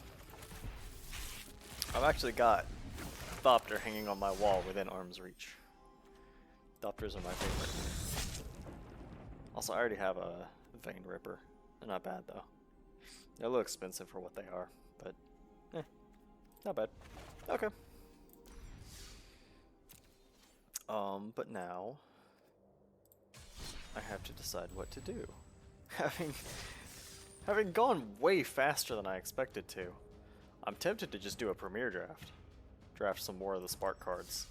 I've actually got Thopter hanging on my wall within arm's reach. Thopters are my favorite. Also, I already have a Vein Ripper. They're not bad, though. They're a little expensive for what they are, but not bad. Okay. But now I have to decide what to do. Having gone way faster than I expected to, I'm tempted to just do a Premier draft. Draft some more of the Spark cards.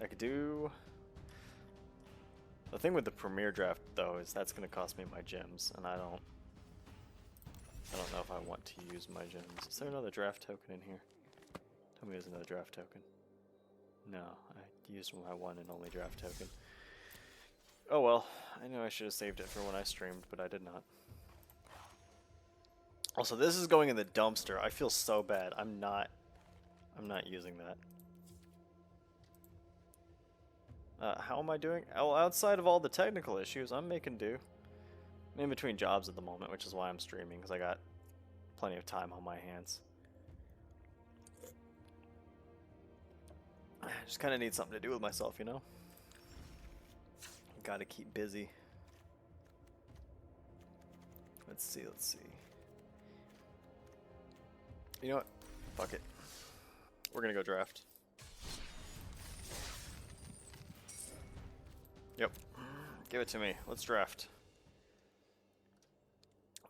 I could do... The thing with the Premier draft, though, is that's going to cost me my gems, and I don't know if I want to use my gems. Is there another draft token in here? Tell me there's another draft token. No, I used my one and only draft token. Oh well, I know I should have saved it for when I streamed, but I did not. Also, this is going in the dumpster. I feel so bad. I'm not using that. How am I doing? Oh, outside of all the technical issues, I'm making do. I'm in between jobs at the moment, which is why I'm streaming, because I got plenty of time on my hands. I just kind of need something to do with myself, you know? Gotta keep busy. Let's see. You know what? Fuck it. We're gonna go draft. Yep. Give it to me. Let's draft.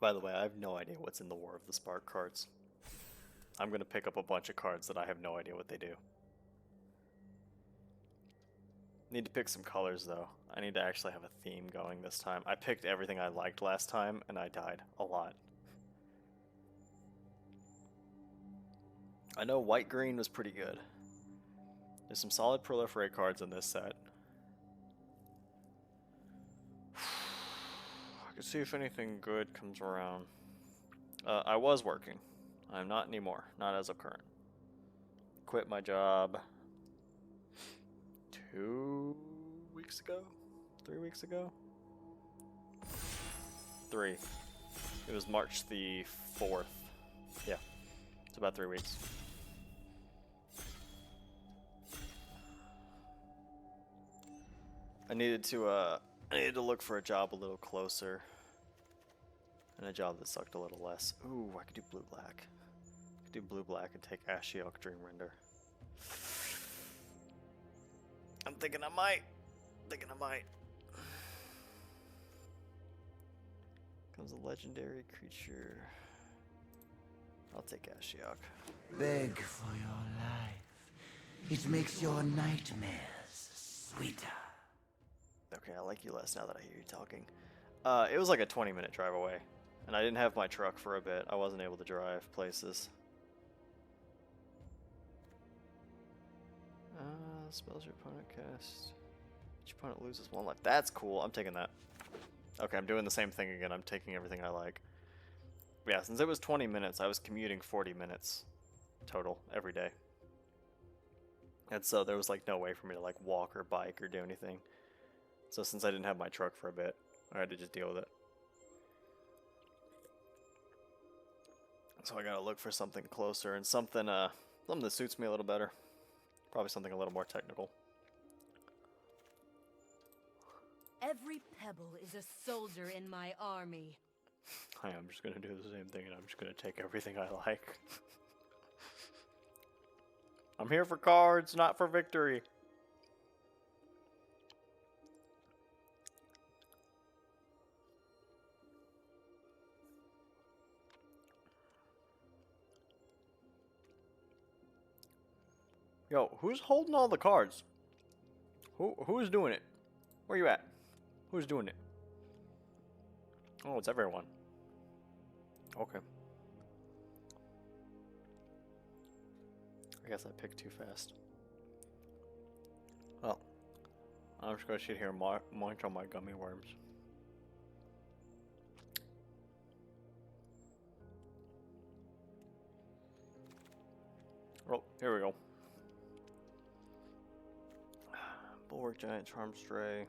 By the way, I have no idea what's in the War of the Spark cards. I'm gonna pick up a bunch of cards that I have no idea what they do. Need to pick some colors, though. I need to actually have a theme going this time. I picked everything I liked last time, and I died a lot. I know white-green was pretty good. There's some solid proliferate cards in this set. I can see if anything good comes around. I was working. I'm not anymore. Not as of current. Quit my job 2 weeks ago? 3 weeks ago? 3. It was March the 4th. Yeah. It's about 3 weeks. I needed to look for a job a little closer. And a job that sucked a little less. Ooh, I could do blue-black. I could do blue-black and take Ashiok Dreamrender. I'm thinking I might. Comes a legendary creature. I'll take Ashiok. Beg for your life. It makes your nightmares sweeter. Okay, I like you less now that I hear you talking. It was like a 20-minute drive away. And I didn't have my truck for a bit. I wasn't able to drive places. Spells your opponent cast. Each opponent loses 1 life. That's cool. I'm taking that. Okay, I'm doing the same thing again. I'm taking everything I like. Yeah, since it was 20 minutes, I was commuting 40 minutes total every day. And so there was like no way for me to like walk or bike or do anything. So since I didn't have my truck for a bit, I had to just deal with it. So I gotta look for something closer and something that suits me a little better. Probably something a little more technical. Every pebble is a soldier in my army. I am just gonna do the same thing and I'm just gonna take everything I like. I'm here for cards, not for victory. Yo, who's holding all the cards? Who's doing it? Where you at? Who's doing it? Oh, it's everyone. Okay. I guess I picked too fast. Well, I'm just gonna sit here and munch on my gummy worms. Oh, here we go. Bulwark Giant, Charm Stray.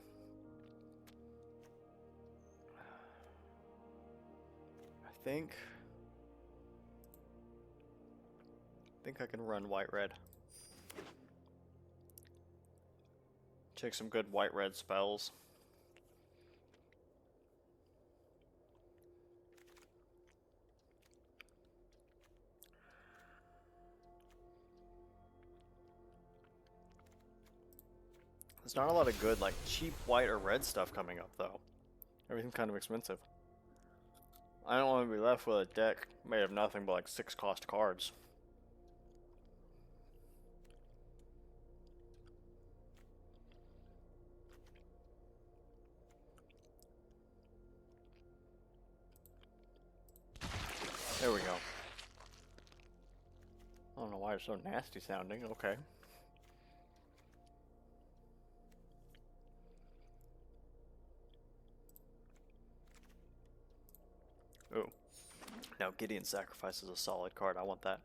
I think I can run white-red. Take some good white-red spells. There's not a lot of good, like, cheap white or red stuff coming up, though. Everything's kind of expensive. I don't want to be left with a deck made of nothing but, like, 6 cost cards. There we go. I don't know why it's so nasty sounding. Okay. Ooh. Now Gideon Sacrifice is a solid card. I want that.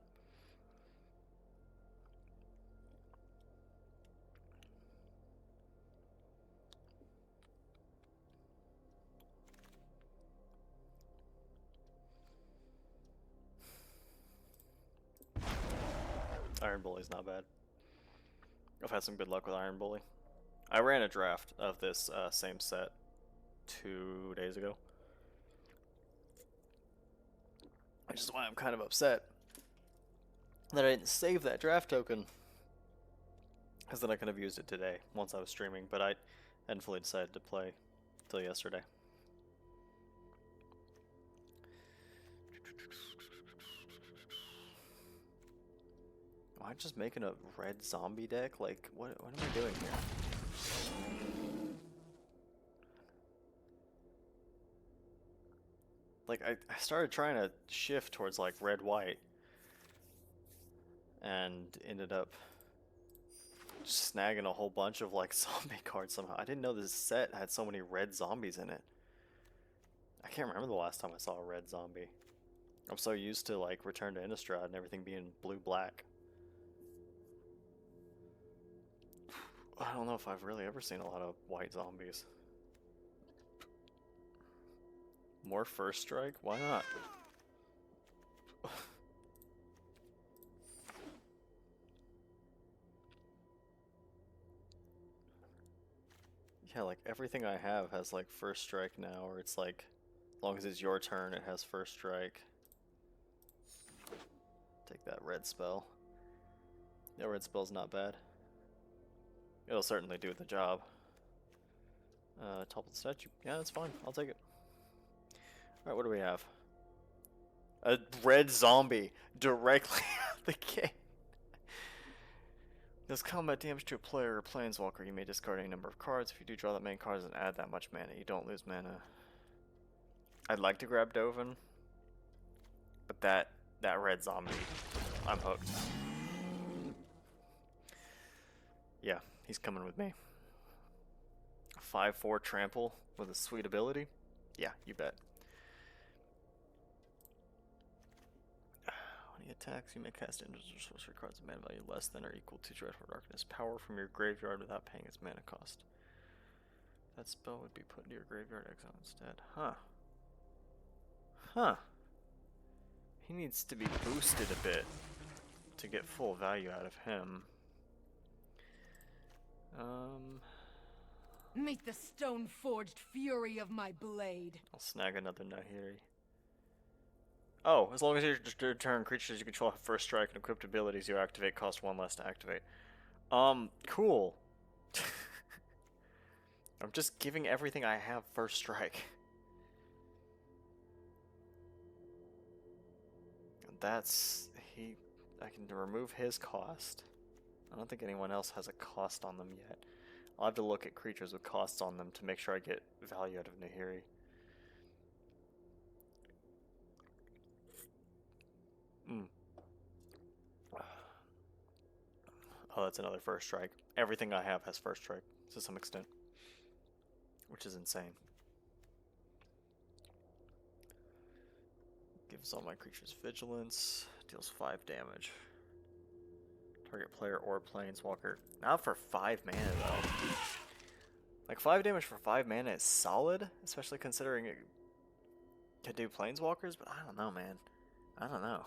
Iron Bully's not bad. I've had some good luck with Iron Bully. I ran a draft of this same set 2 days ago. Which is why I'm kind of upset that I didn't save that draft token. Because then I could have used it today once I was streaming, but I hadn't fully decided to play till yesterday. Am I just making a red zombie deck? Like, what am I doing here? Like, I started trying to shift towards, like, red-white. And ended up just snagging a whole bunch of, like, zombie cards somehow. I didn't know this set had so many red zombies in it. I can't remember the last time I saw a red zombie. I'm so used to, like, Return to Innistrad and everything being blue-black. I don't know if I've really ever seen a lot of white zombies. More First Strike? Why not? Yeah, like everything I have has like First Strike now, or it's like, as long as it's your turn, it has First Strike. Take that red spell. Yeah, red spell's not bad. It'll certainly do the job. Topple the statue. Yeah, that's fine. I'll take it. Alright, what do we have? A red zombie directly out the gate. Does combat damage to a player or planeswalker, you may discard any number of cards. If you do draw that many cards and add that much mana, you don't lose mana. I'd like to grab Dovin, but that red zombie, I'm hooked. Yeah, he's coming with me. 5/4 trample with a sweet ability? Yeah, you bet. When he attacks, you may cast individual sorcery cards of mana value less than or equal to Dreadful Darkness power from your graveyard without paying its mana cost. That spell would be put into your graveyard exile instead. Huh. Huh. He needs to be boosted a bit to get full value out of him. Meet the stone-forged fury of my blade. I'll snag another Nahiri. Oh, as long as your turn creatures you control have First Strike and equipped abilities you activate cost 1 less to activate. Cool. I'm just giving everything I have First Strike. That's... I can remove his cost. I don't think anyone else has a cost on them yet. I'll have to look at creatures with costs on them to make sure I get value out of Nahiri. Oh, that's another first strike. Everything I have has first strike to some extent, which is insane. Gives all my creatures vigilance, deals 5 damage. Target player or planeswalker. Not for 5 mana though. Like 5 damage for 5 mana is solid, especially considering it could do planeswalkers, but I don't know, man. I don't know.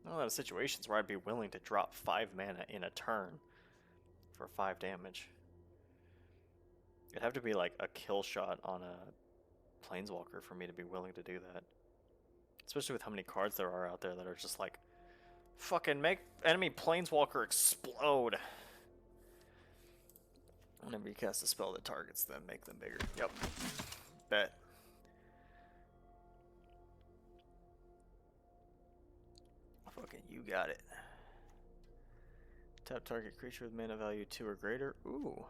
Not a lot of situations where I'd be willing to drop 5 mana in a turn for 5 damage. It'd have to be like a kill shot on a planeswalker for me to be willing to do that. Especially with how many cards there are out there that are just like, fucking make enemy planeswalker explode. Whenever you cast a spell that targets them, make them bigger. Yep. Bet. Fucking you got it. Tap target creature with mana value 2 or greater. Ooh.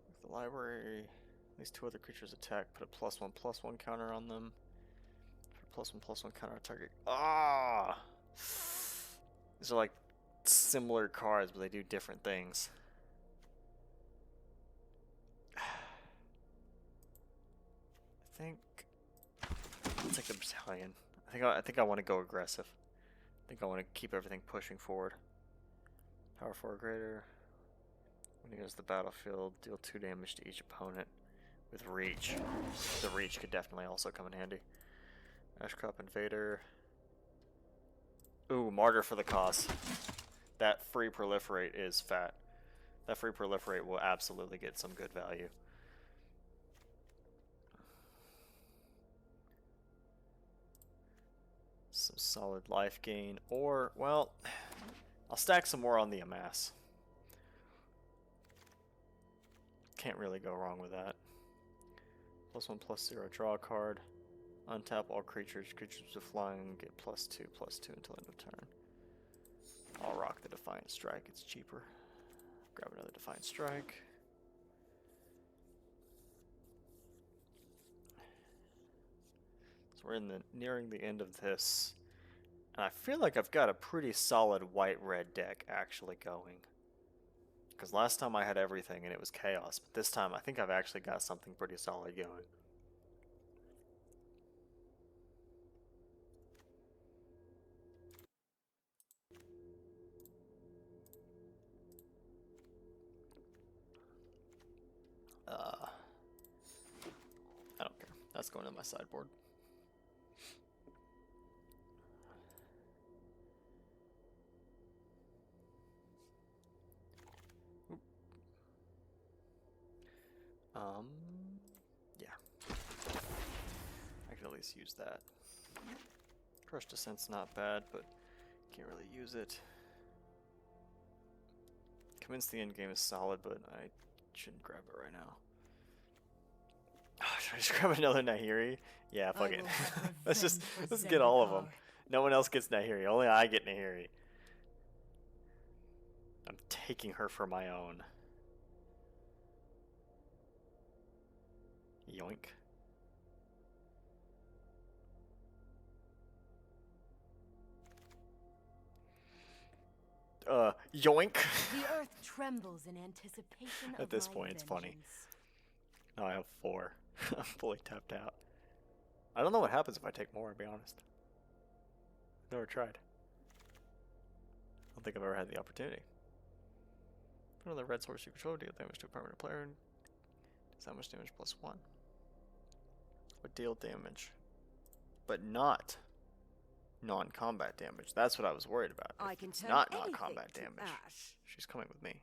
If the library, at least 2 other creatures attack, put a +1/+1 counter on them. +1/+1 counter on target. Ah! These are like similar cards, but they do different things. I think I'll take the battalion. I think I want to go aggressive. I think I want to keep everything pushing forward. Power 4 or greater. When he goes to the battlefield, deal 2 damage to each opponent with reach. The reach could definitely also come in handy. Ashcrop Invader. Ooh, Martyr for the cause. That free proliferate is fat. That free proliferate will absolutely get some good value. Some solid life gain, or, well, I'll stack some more on the Amass. Can't really go wrong with that. +1/+0, draw a card. Untap all creatures. Creatures with flying get +2/+2 until end of turn. I'll rock the Defiant Strike, it's cheaper. Grab another Defiant Strike. So we're nearing the end of this. And I feel like I've got a pretty solid white-red deck actually going. Because last time I had everything and it was chaos, but this time I think I've actually got something pretty solid going. I don't care. That's going to my sideboard. Yeah. I can at least use that. Crush Descent's not bad, but can't really use it. Commence the end game is solid, but I shouldn't grab it right now. Oh, should I just grab another Nahiri? Yeah, fuck it. let's get all of them. No one else gets Nahiri. Only I get Nahiri. I'm taking her for my own. Yoink. Yoink. The earth trembles in anticipation of At this my point, it's funny. vengeance. Now I have 4. I'm fully tapped out. I don't know what happens if I take more, to be honest. Never tried. I don't think I've ever had the opportunity. Put another red source you control, deal damage to a permanent player, and does that much damage +1. Would deal damage, but not non-combat damage. That's what I was worried about. I If can it's turn not anything non-combat to damage. ash. She's coming with me.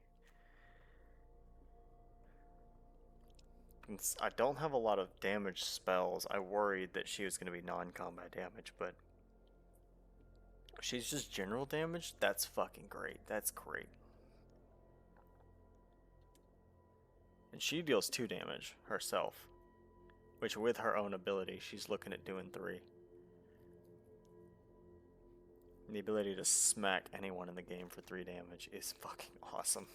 I don't have a lot of damage spells. I worried that she was going to be non-combat damage, but she's just general damage. That's fucking great. That's great. And she deals 2 damage herself, which with her own ability, she's looking at doing 3. The ability to smack anyone in the game for 3 damage is fucking awesome.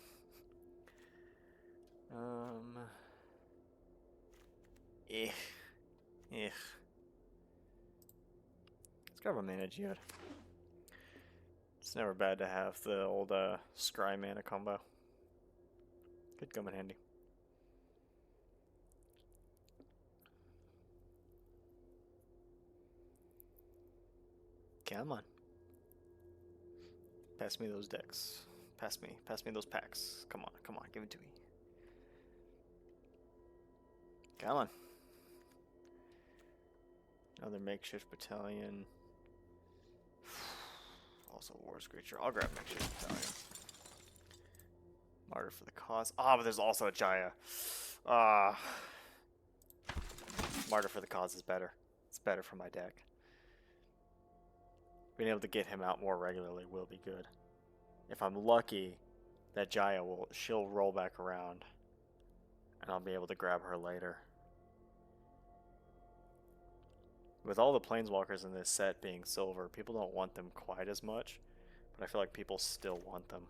Eh. Let's grab a mana geode. It's never bad to have the old scry mana combo. Could come in handy. Come on. Pass me those decks. Pass me those packs. Come on, give it to me. Come on. Another makeshift battalion. Also war screecher. I'll grab makeshift battalion. Martyr for the cause. Ah, but there's also a Jaya. Martyr for the cause is better. It's better for my deck. Being able to get him out more regularly will be good. If I'm lucky, that Jaya she'll roll back around, and I'll be able to grab her later. With all the planeswalkers in this set being silver, people don't want them quite as much, but I feel like people still want them.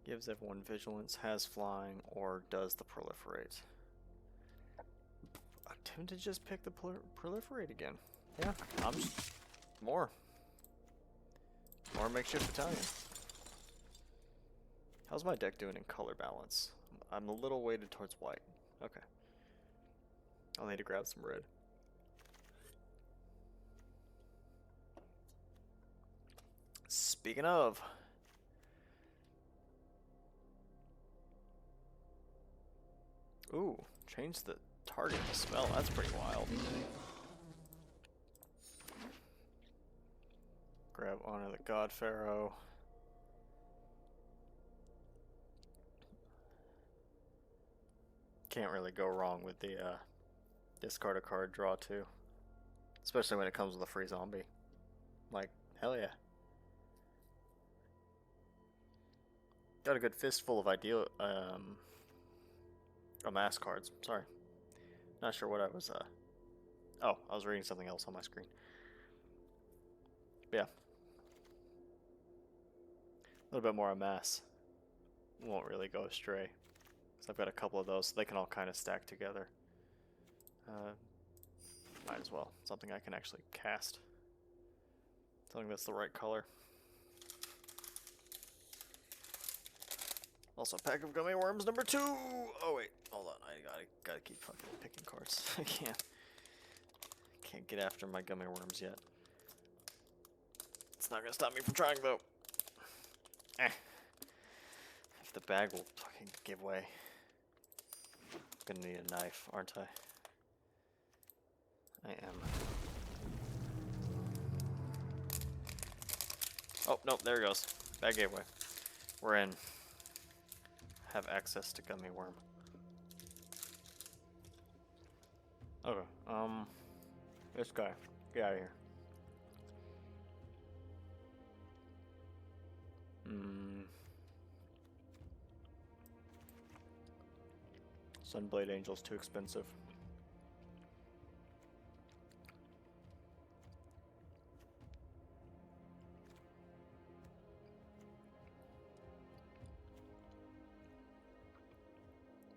Gives everyone vigilance, has flying, or does the proliferate. I'm tempted to just pick the proliferate again. Yeah, I'm just more makeshift battalion. How's my deck doing in color balance? I'm a little weighted towards white. Okay. I'll need to grab some red. Speaking of, ooh, change the target to spell. That's pretty wild. Grab Honor the God Pharaoh. Can't really go wrong with the discard a card, draw 2. Especially when it comes with a free zombie. Like, hell yeah. Got a good fistful of mass cards. Sorry. Not sure what I was, oh, I was reading something else on my screen. But yeah. A little bit more amass. Won't really go astray. So I've got a couple of those, so they can all kind of stack together. Might as well. Something I can actually cast. Something that's the right color. Also, pack of gummy worms number 2! Oh wait, hold on. I gotta keep fucking picking cards. I can't get after my gummy worms yet. It's not gonna stop me from trying though. If the bag will fucking give way. I'm gonna need a knife, aren't I? I am. Oh, nope, there it goes. Bag gave way. We're in. Have access to gummy worm. Okay, this guy. Get out of here. Sunblade Angel's too expensive.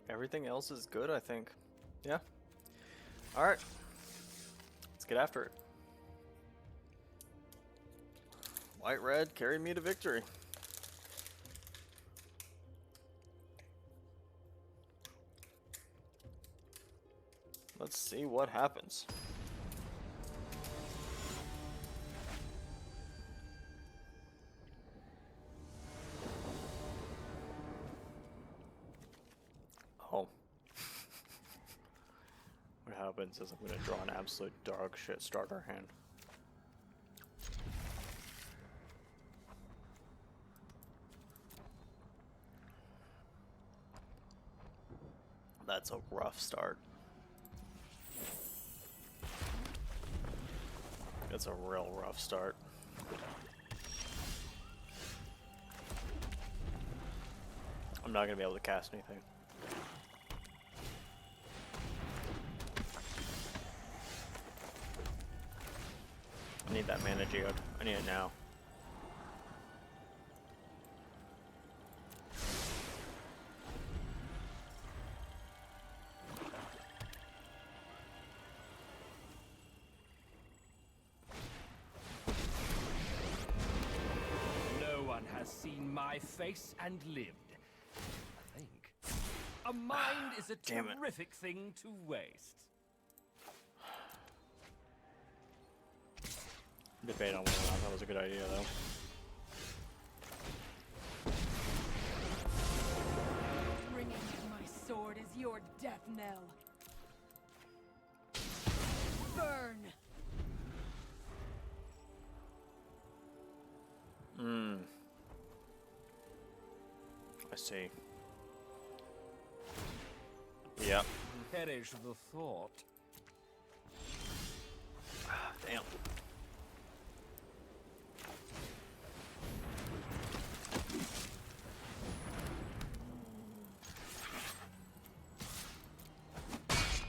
Everything else is good, I think. Yeah. Alright. Let's get after it. White red carried me to victory. Let's see what happens. Oh. What happens is I'm going to draw an absolute dog shit starter hand. That's a rough start. That's a real rough start. I'm not gonna be able to cast anything. I need that mana geode. I need it now. No one has seen my face and lived. I think. A mind is a Damn it. terrific thing to waste. Debate on whether or not that was a good idea, though. Ringing my sword is your death knell. Burn! I see. Yep. Perish the thought. Damn.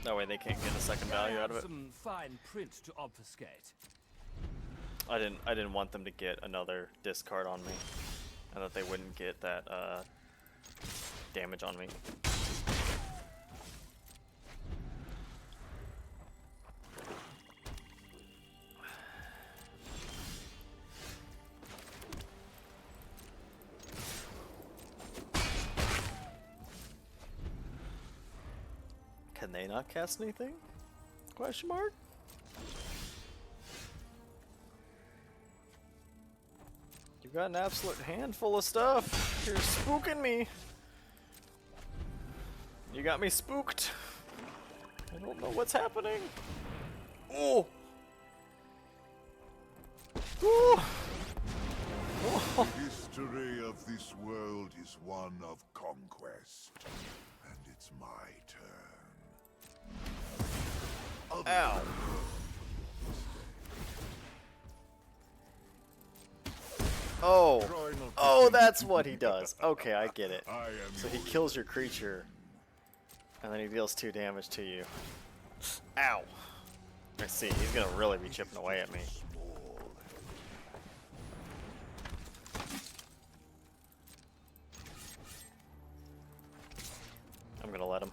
That way they can't get a second value out of it. Some fine print to obfuscate. I didn't want them to get another discard on me, and that they wouldn't get that damage on me. Can they not cast anything? Question mark? You got an absolute handful of stuff. You're spooking me. You got me spooked. I don't know what's happening. Oh. Ooh. Oh. The history of this world is one of conquest, and it's my turn. Ow. Oh. Oh, that's what he does. Okay, I get it. I am So he kills your creature, and then he deals 2 damage to you. Ow. I see. He's gonna really be chipping away at me. I'm gonna let him.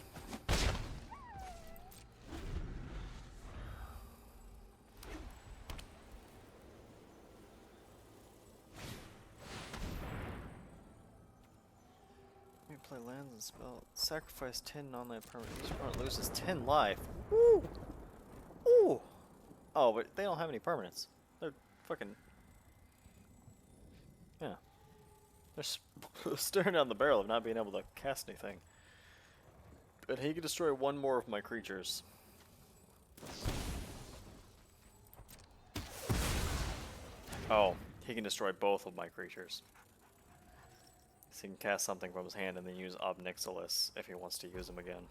You play lands and spell. Sacrifice 10 non-land permanents. Your opponent loses 10 life. Woo! Ooh! Oh, but they don't have any permanents. They're fucking. Yeah. They're staring down the barrel of not being able to cast anything. But he can destroy 1 more of my creatures. Oh, he can destroy both of my creatures. So he can cast something from his hand and then use Ob Nixilis if he wants to use them again.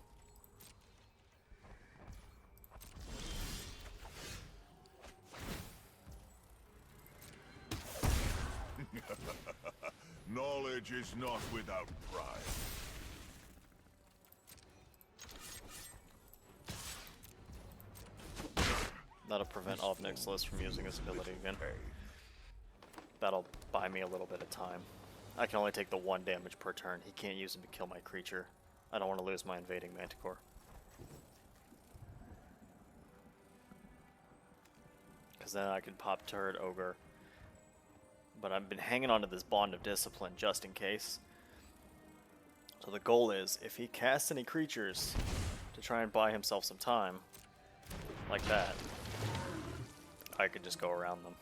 Knowledge is not without pride. That'll prevent Ob Nixilis from using his ability again. That'll buy me a little bit of time. I can only take the 1 damage per turn. He can't use him to kill my creature. I don't want to lose my invading Manticore. Because then I could pop Turret Ogre. But I've been hanging on to this Bond of Discipline just in case. So the goal is, if he casts any creatures to try and buy himself some time, like that, I could just go around them.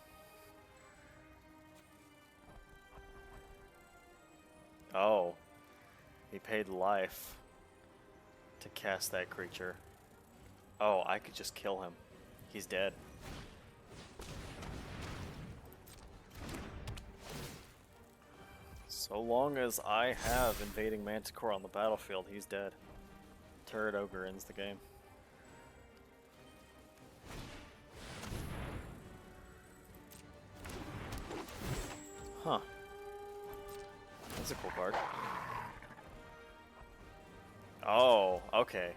Oh, he paid life to cast that creature. Oh, I could just kill him. He's dead. So long as I have invading Manticore on the battlefield, he's dead. Turret Ogre ends the game. Huh. That's a cool card. Oh, okay.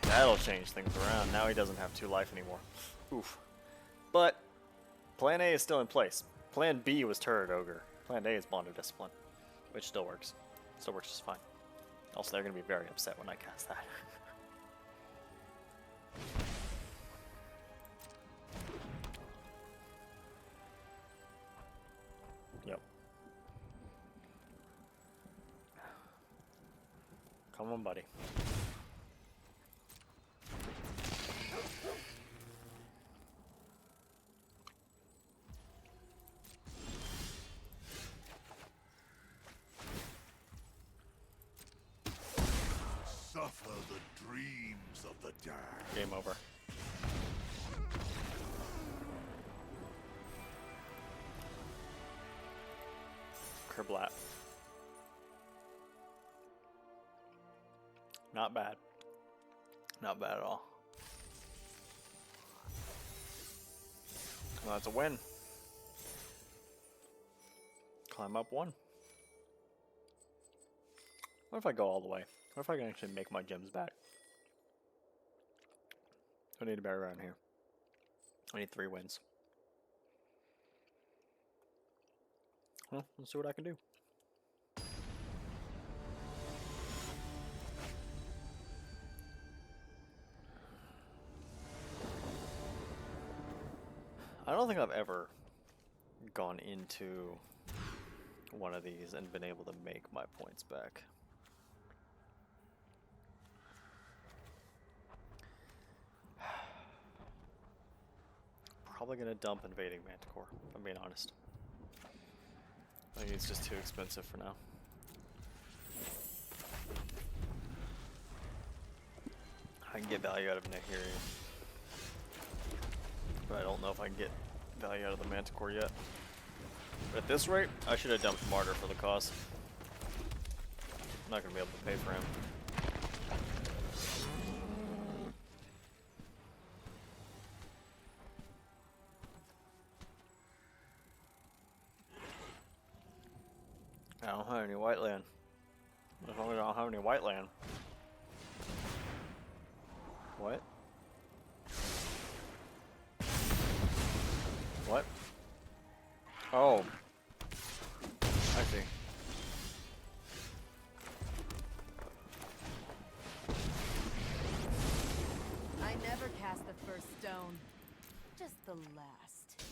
That'll change things around. Now he doesn't have 2 life anymore. Oof. But Plan A is still in place. Plan B was Turret Ogre. Plan A is Bond of Discipline, which still works. Still works just fine. Also, they're going to be very upset when I cast that. Yep. Come on, buddy. Suffer the dreams of the damned. Game over. Kerblat. Not bad. Not bad at all. Well, that's a win. Climb up 1. What if I go all the way? What if I can actually make my gems back? I need a better around here. I need 3 wins. Well, let's see what I can do. I don't think I've ever gone into one of these and been able to make my points back. Probably gonna dump Invading Manticore, if I'm being honest. I think it's just too expensive for now. I can get value out of Nahiri, but I don't know if I can get value out of the Manticore yet. But at this rate, I should have dumped Martyr for the cause. I'm not gonna be able to pay for him. I don't have any white land. As long as I don't have any white land. What? What? Oh. I see. I never cast the first stone, just the last.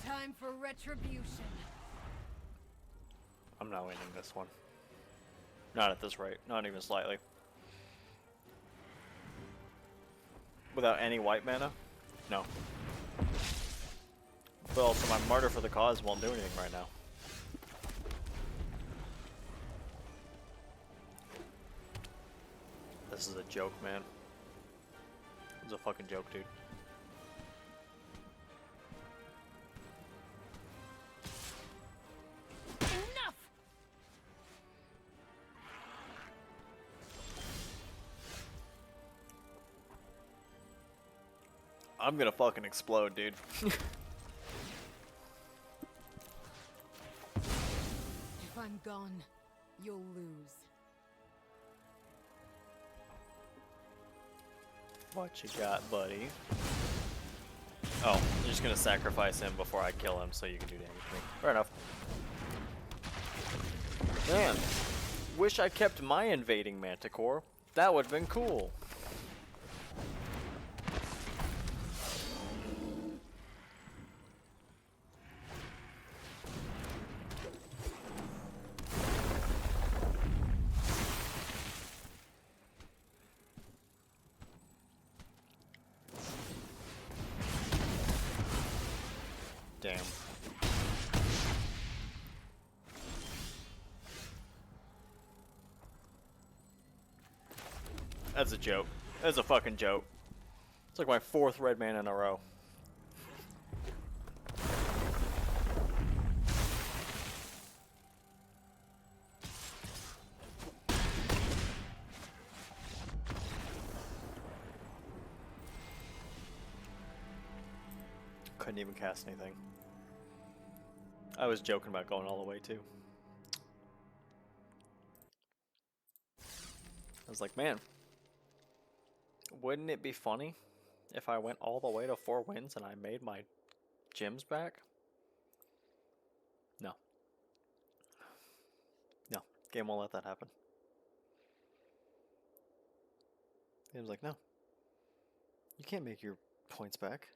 Time for retribution. I'm not winning this one. Not at this rate. Not even slightly. Without any white mana? No. But also my Martyr for the cause won't do anything right now. This is a joke, man. It's a fucking joke, dude. Enough! I'm gonna fucking explode, dude. If I'm gone, you'll lose. What you got, buddy? Oh, you're just gonna sacrifice him before I kill him so you can do damage to me. Fair enough. Man, wish I kept my invading Manticore. That would've been cool. Damn. That's a joke. That's a fucking joke. It's like my 4th red man in a row. Couldn't even cast anything. I was joking about going all the way too. I was like, man, Wouldn't it be funny if I went all the way to 4 wins and I made my gems back? No. No. Game won't let that happen. Game's like, no. You can't make your points back.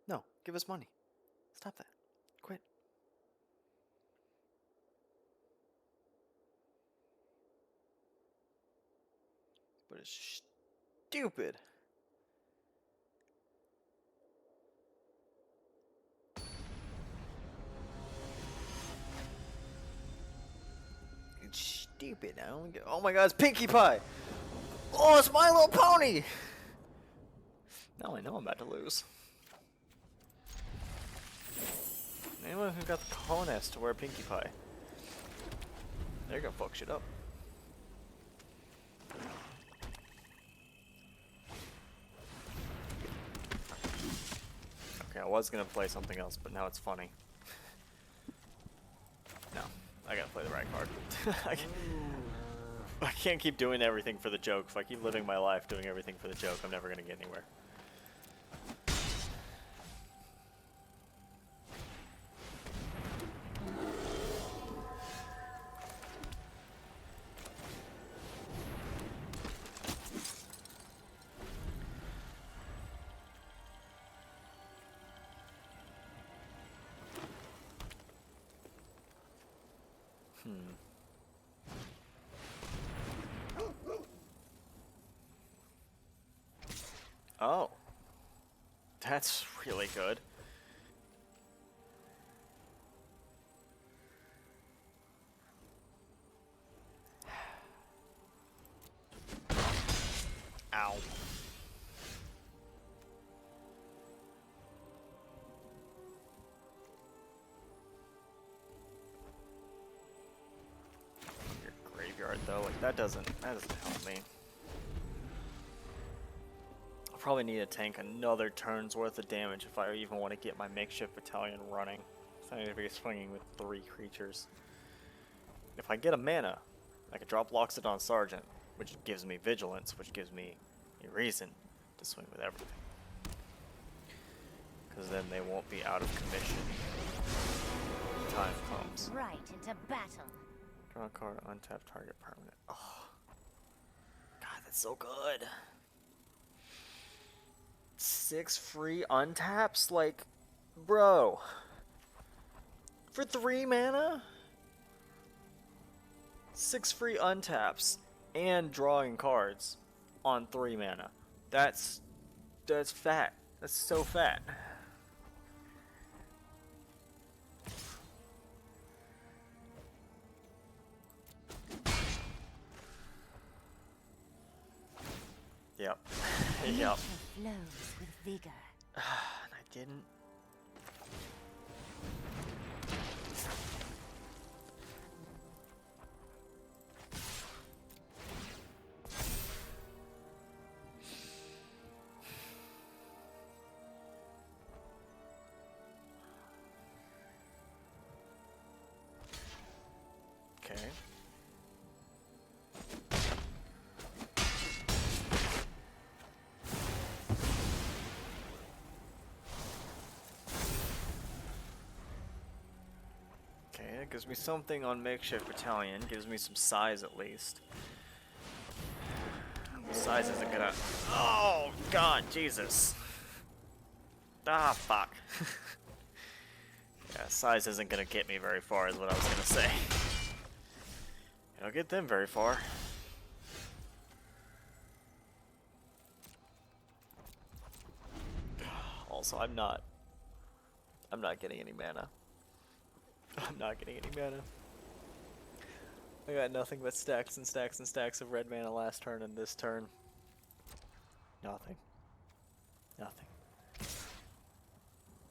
No. Give us money. Stop that. Quit. But it's stupid. It's stupid. I don't get. Oh my God! It's Pinkie Pie. Oh, it's My Little Pony. Now I know I'm about to lose. Anyone who got the cojones to wear Pinkie Pie, they're gonna fuck shit up. Okay, I was gonna play something else, but now it's funny. No, I gotta play the right card. I can't keep doing everything for the joke. If I keep living my life doing everything for the joke, I'm never gonna get anywhere. Oh. That's really good. Ow. Your graveyard though, like that doesn't help me. I'll probably need to tank another turn's worth of damage if I even want to get my makeshift battalion running. So I need to be swinging with 3 creatures. If I get a mana, I can drop Loxodon Sergeant, which gives me vigilance, which gives me a reason to swing with everything. Because then they won't be out of commission when time comes. Right into battle. Draw a card, untap target permanent. Oh, God, that's so good. 6 free untaps? Like, bro. For 3 mana? 6 free untaps and drawing cards on 3 mana. That's fat. That's so fat. Yep. Yep. Nature flows with vigor. And I didn't. Okay. Okay, it gives me something on makeshift battalion. Gives me some size at least. Size isn't gonna. Oh God, Jesus! Ah, fuck. Yeah, size isn't gonna get me very far, is what I was gonna say. It'll get them very far. Also, I'm not getting any mana. I'm not getting any mana. I got nothing but stacks and stacks and stacks of red mana last turn and this turn. Nothing. Nothing.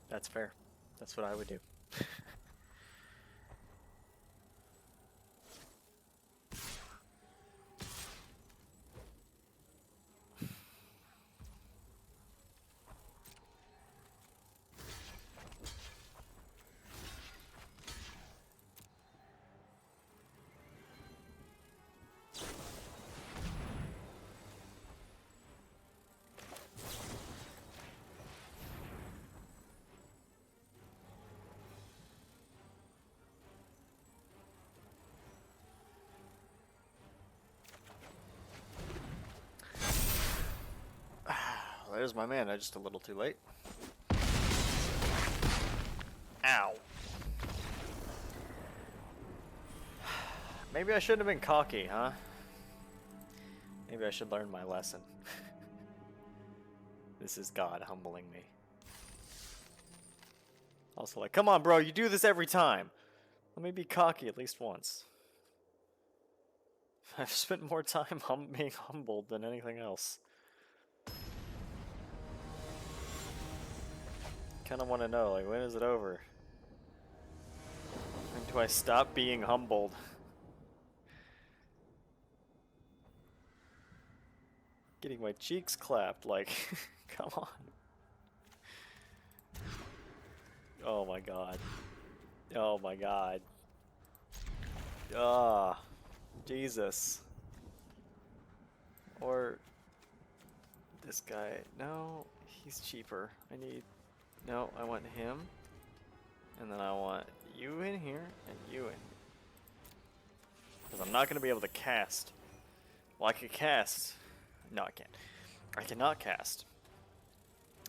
That's fair. That's what I would do. there's my mana, just a little too late. Ow. Maybe I shouldn't have been cocky, huh? Maybe I should learn my lesson. This is God humbling me. Also like, come on bro, you do this every time. Let me be cocky at least once. I've spent more time being humbled than anything else. Kinda wanna know, like, when is it over? When do I stop being humbled? Getting my cheeks clapped, like, come on. Oh my god. Oh my god. Ah, Jesus. Or this guy. No, he's cheaper. No, I want him. And then I want you in here and you in. Because I'm not going to be able to cast. Well, I could cast. No, I can't. I cannot cast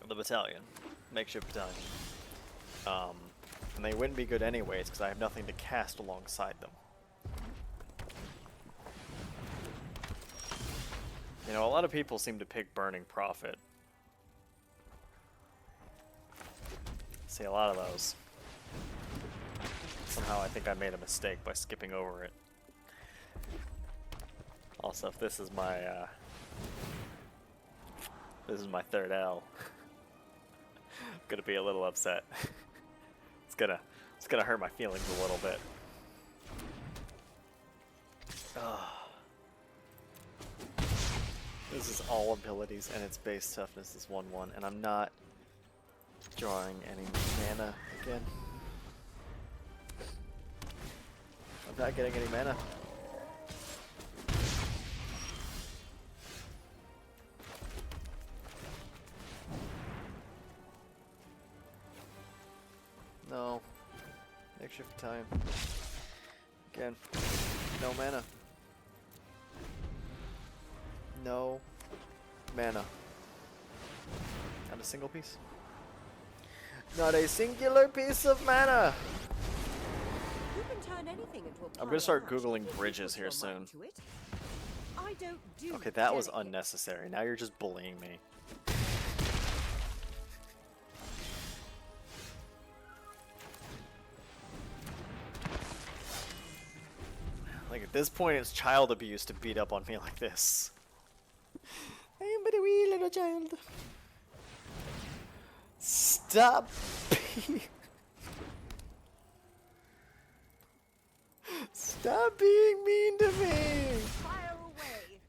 the battalion. Makeshift battalion. And they wouldn't be good anyways because I have nothing to cast alongside them. You know, a lot of people seem to pick Burning Prophet. See a lot of those. Somehow I think I made a mistake by skipping over it. Also, if this is my third L, I'm gonna be a little upset. It's gonna hurt my feelings a little bit. This is all abilities and its base toughness is 1/1, and I'm not drawing any mana again. I'm not getting any mana. No. Makeshift time. Again. No mana. No mana. Not a single piece. Not a singular piece of mana! You can turn anything into a I'm gonna start pile of Googling ash. bridges here Put your mind soon. to it. I don't do Okay, that was delicate. unnecessary. Now you're just bullying me. Like, at this point, it's child abuse to beat up on me like this. I am but a wee little child. Stop being... Stop being mean to me! Fire away.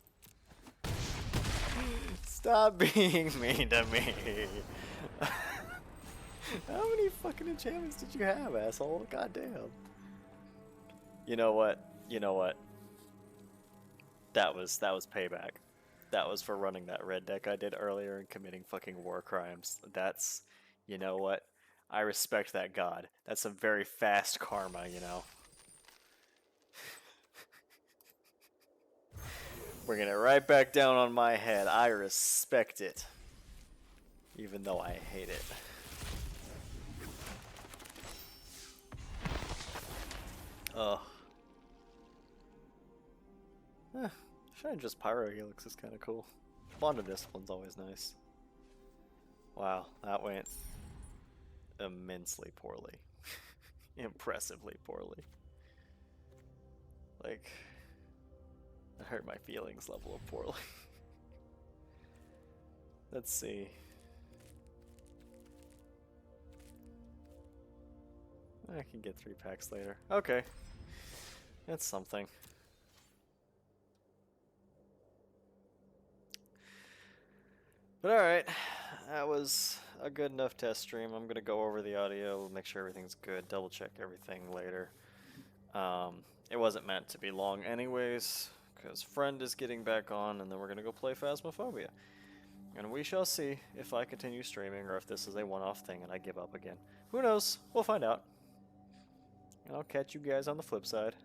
Stop being mean to me! How many fucking enchantments did you have, asshole? Goddamn. You know what? You know what? That was payback. That was for running that red deck I did earlier and committing fucking war crimes. That's, you know what? I respect that god. That's some very fast karma, you know. Bringing it right back down on my head. I respect it. Even though I hate it. Ugh. Shine just Pyro Helix is kind of cool. Bond of Discipline's always nice. Wow, that went immensely poorly. Impressively poorly. Like, that hurt my feelings level of poorly. Let's see. I can get 3 packs later. Okay. That's something. But alright, that was a good enough test stream. I'm going to go over the audio, make sure everything's good, double check everything later. It wasn't meant to be long anyways, because Friend is getting back on, and then we're going to go play Phasmophobia. And we shall see if I continue streaming, or if this is a one-off thing and I give up again. Who knows? We'll find out. And I'll catch you guys on the flip side.